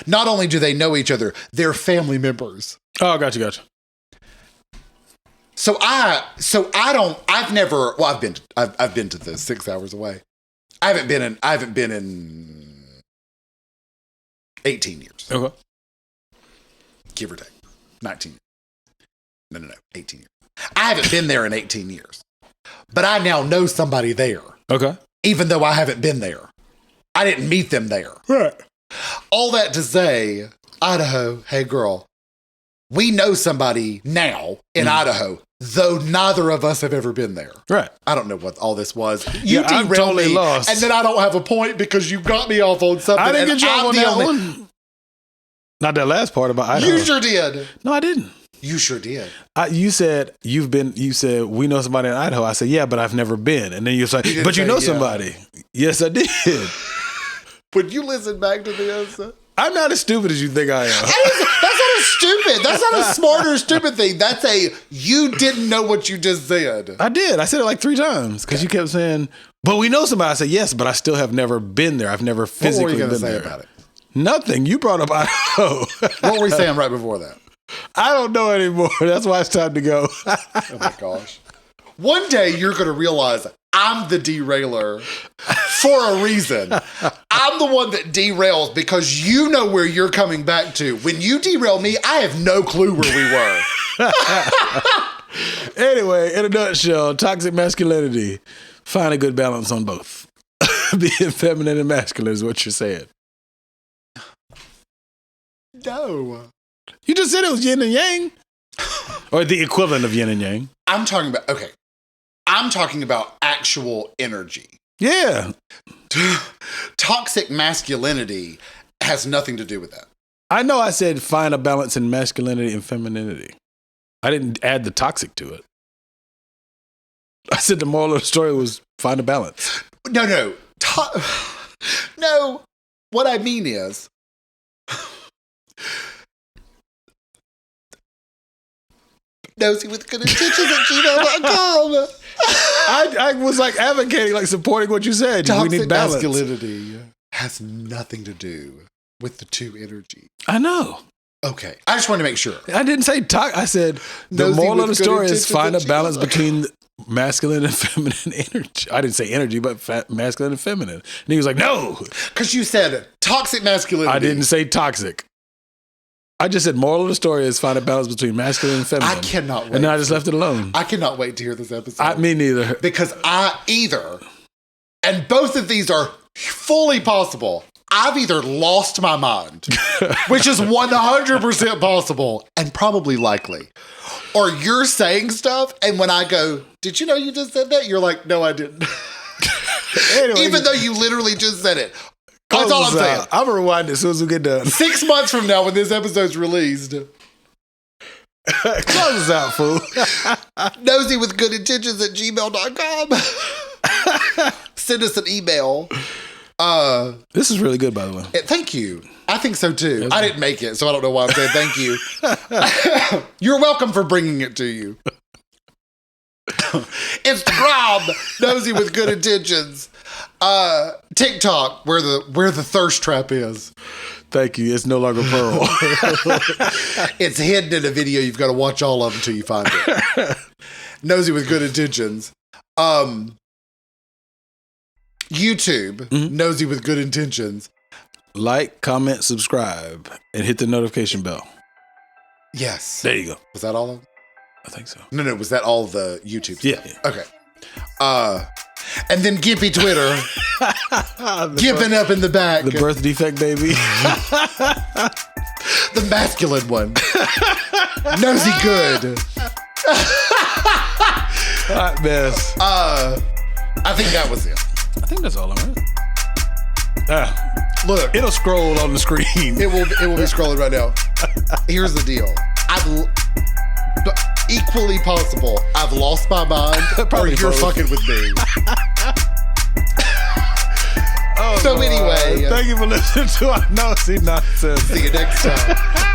Not only do they know each other, they're family members. Oh, gotcha. I've been to the 6 hours away. I haven't been in 18 years. Okay. Give or take. 19 years. No, 18 years. I haven't been there in 18 years. But I now know somebody there. Okay. Even though I haven't been there. I didn't meet them there. Right. All that to say, Idaho, hey girl, we know somebody now in Idaho, though neither of us have ever been there. Right. I don't know what all this was. You I'm derailed totally me, lost. and then I don't have a point because you got me off on something. I didn't get you I'm off on the that only- one. Not that last part about Idaho. You sure did. No, I didn't. You sure did. You said we know somebody in Idaho. I said, yeah, but I've never been. And then you said, didn't but you say know yeah. somebody. Yes, I did. Would you listen back to this? I'm not as stupid as you think I am. That's not a stupid. That's not a smart or stupid thing. That's a you didn't know what you just said. I did. I said it like 3 times because you kept saying, but we know somebody. I said, yes, but I still have never been there. I've never physically What were you been going to say there. about it? Nothing. You brought up Idaho. What were we saying right before that? I don't know anymore. That's why it's time to go. Oh my gosh. One day you're going to realize I'm the derailer for a reason. I'm the one that derails because you know where you're coming back to. When you derail me, I have no clue where we were. Anyway, in a nutshell, toxic masculinity. Find a good balance on both. Being feminine and masculine is what you're saying. No. You just said it was yin and yang. Or the equivalent of yin and yang. I'm talking about actual energy. Yeah. Toxic masculinity has nothing to do with that. I know I said find a balance in masculinity and femininity. I didn't add the toxic to it. I said the moral of the story was find a balance. No. No. What I mean is, Nosey with good intentions at gmail.com. I was like advocating, like supporting what you said. We Toxic need balance. masculinity has nothing to do with the two energy. I know. Okay. I just wanted to make sure. I didn't say I said the Nosey moral of with the good story is intentions find a at balance gmail. between masculine and feminine energy. I didn't say energy, but masculine and feminine. And he was like, no. Because you said toxic masculinity. I didn't say toxic. I just said moral of the story is find a balance between masculine and feminine. I cannot wait. And then I just left it alone. I cannot wait to hear this episode. Me neither. Because and both of these are fully possible. I've either lost my mind, which is 100% possible and probably likely, or you're saying stuff, and when I go, did you know you just said that? You're like, no, I didn't. Anyway, Even though you literally just said it. That's all I'm saying. I'm going to rewind it as soon as we get done. 6 months from now, when this episode's released, Close us out, fool. Nosey with good intentions at gmail.com. Send us an email. This is really good, by the way. Thank you. I think so too. I didn't make it, so I don't know why I'm saying thank you. You're welcome for bringing it to you. Instagram, Nosey with good intentions. TikTok, where the thirst trap is. Thank you. It's no longer Pearl. It's hidden in a video. You've got to watch all of them until you find it. Nosey with good intentions. YouTube, Nosey with good intentions. Like, comment, subscribe, and hit the notification bell. Yes. There you go. Was that all of them? I think so. No, was that all the YouTube Yeah. stuff? Okay. And then Gimpy Twitter. Gimping up in the back. The birth defect baby. The masculine one. Nosey good. Hot mess. I think that was it. I think that's all I'm at. Look, It'll scroll on the screen. it will be scrolling right now. Here's the deal. Equally possible, I've lost my mind, or Probably you're both. fucking with me. Oh, So Lord. anyway, thank you for listening to our nosy nonsense. see you next time.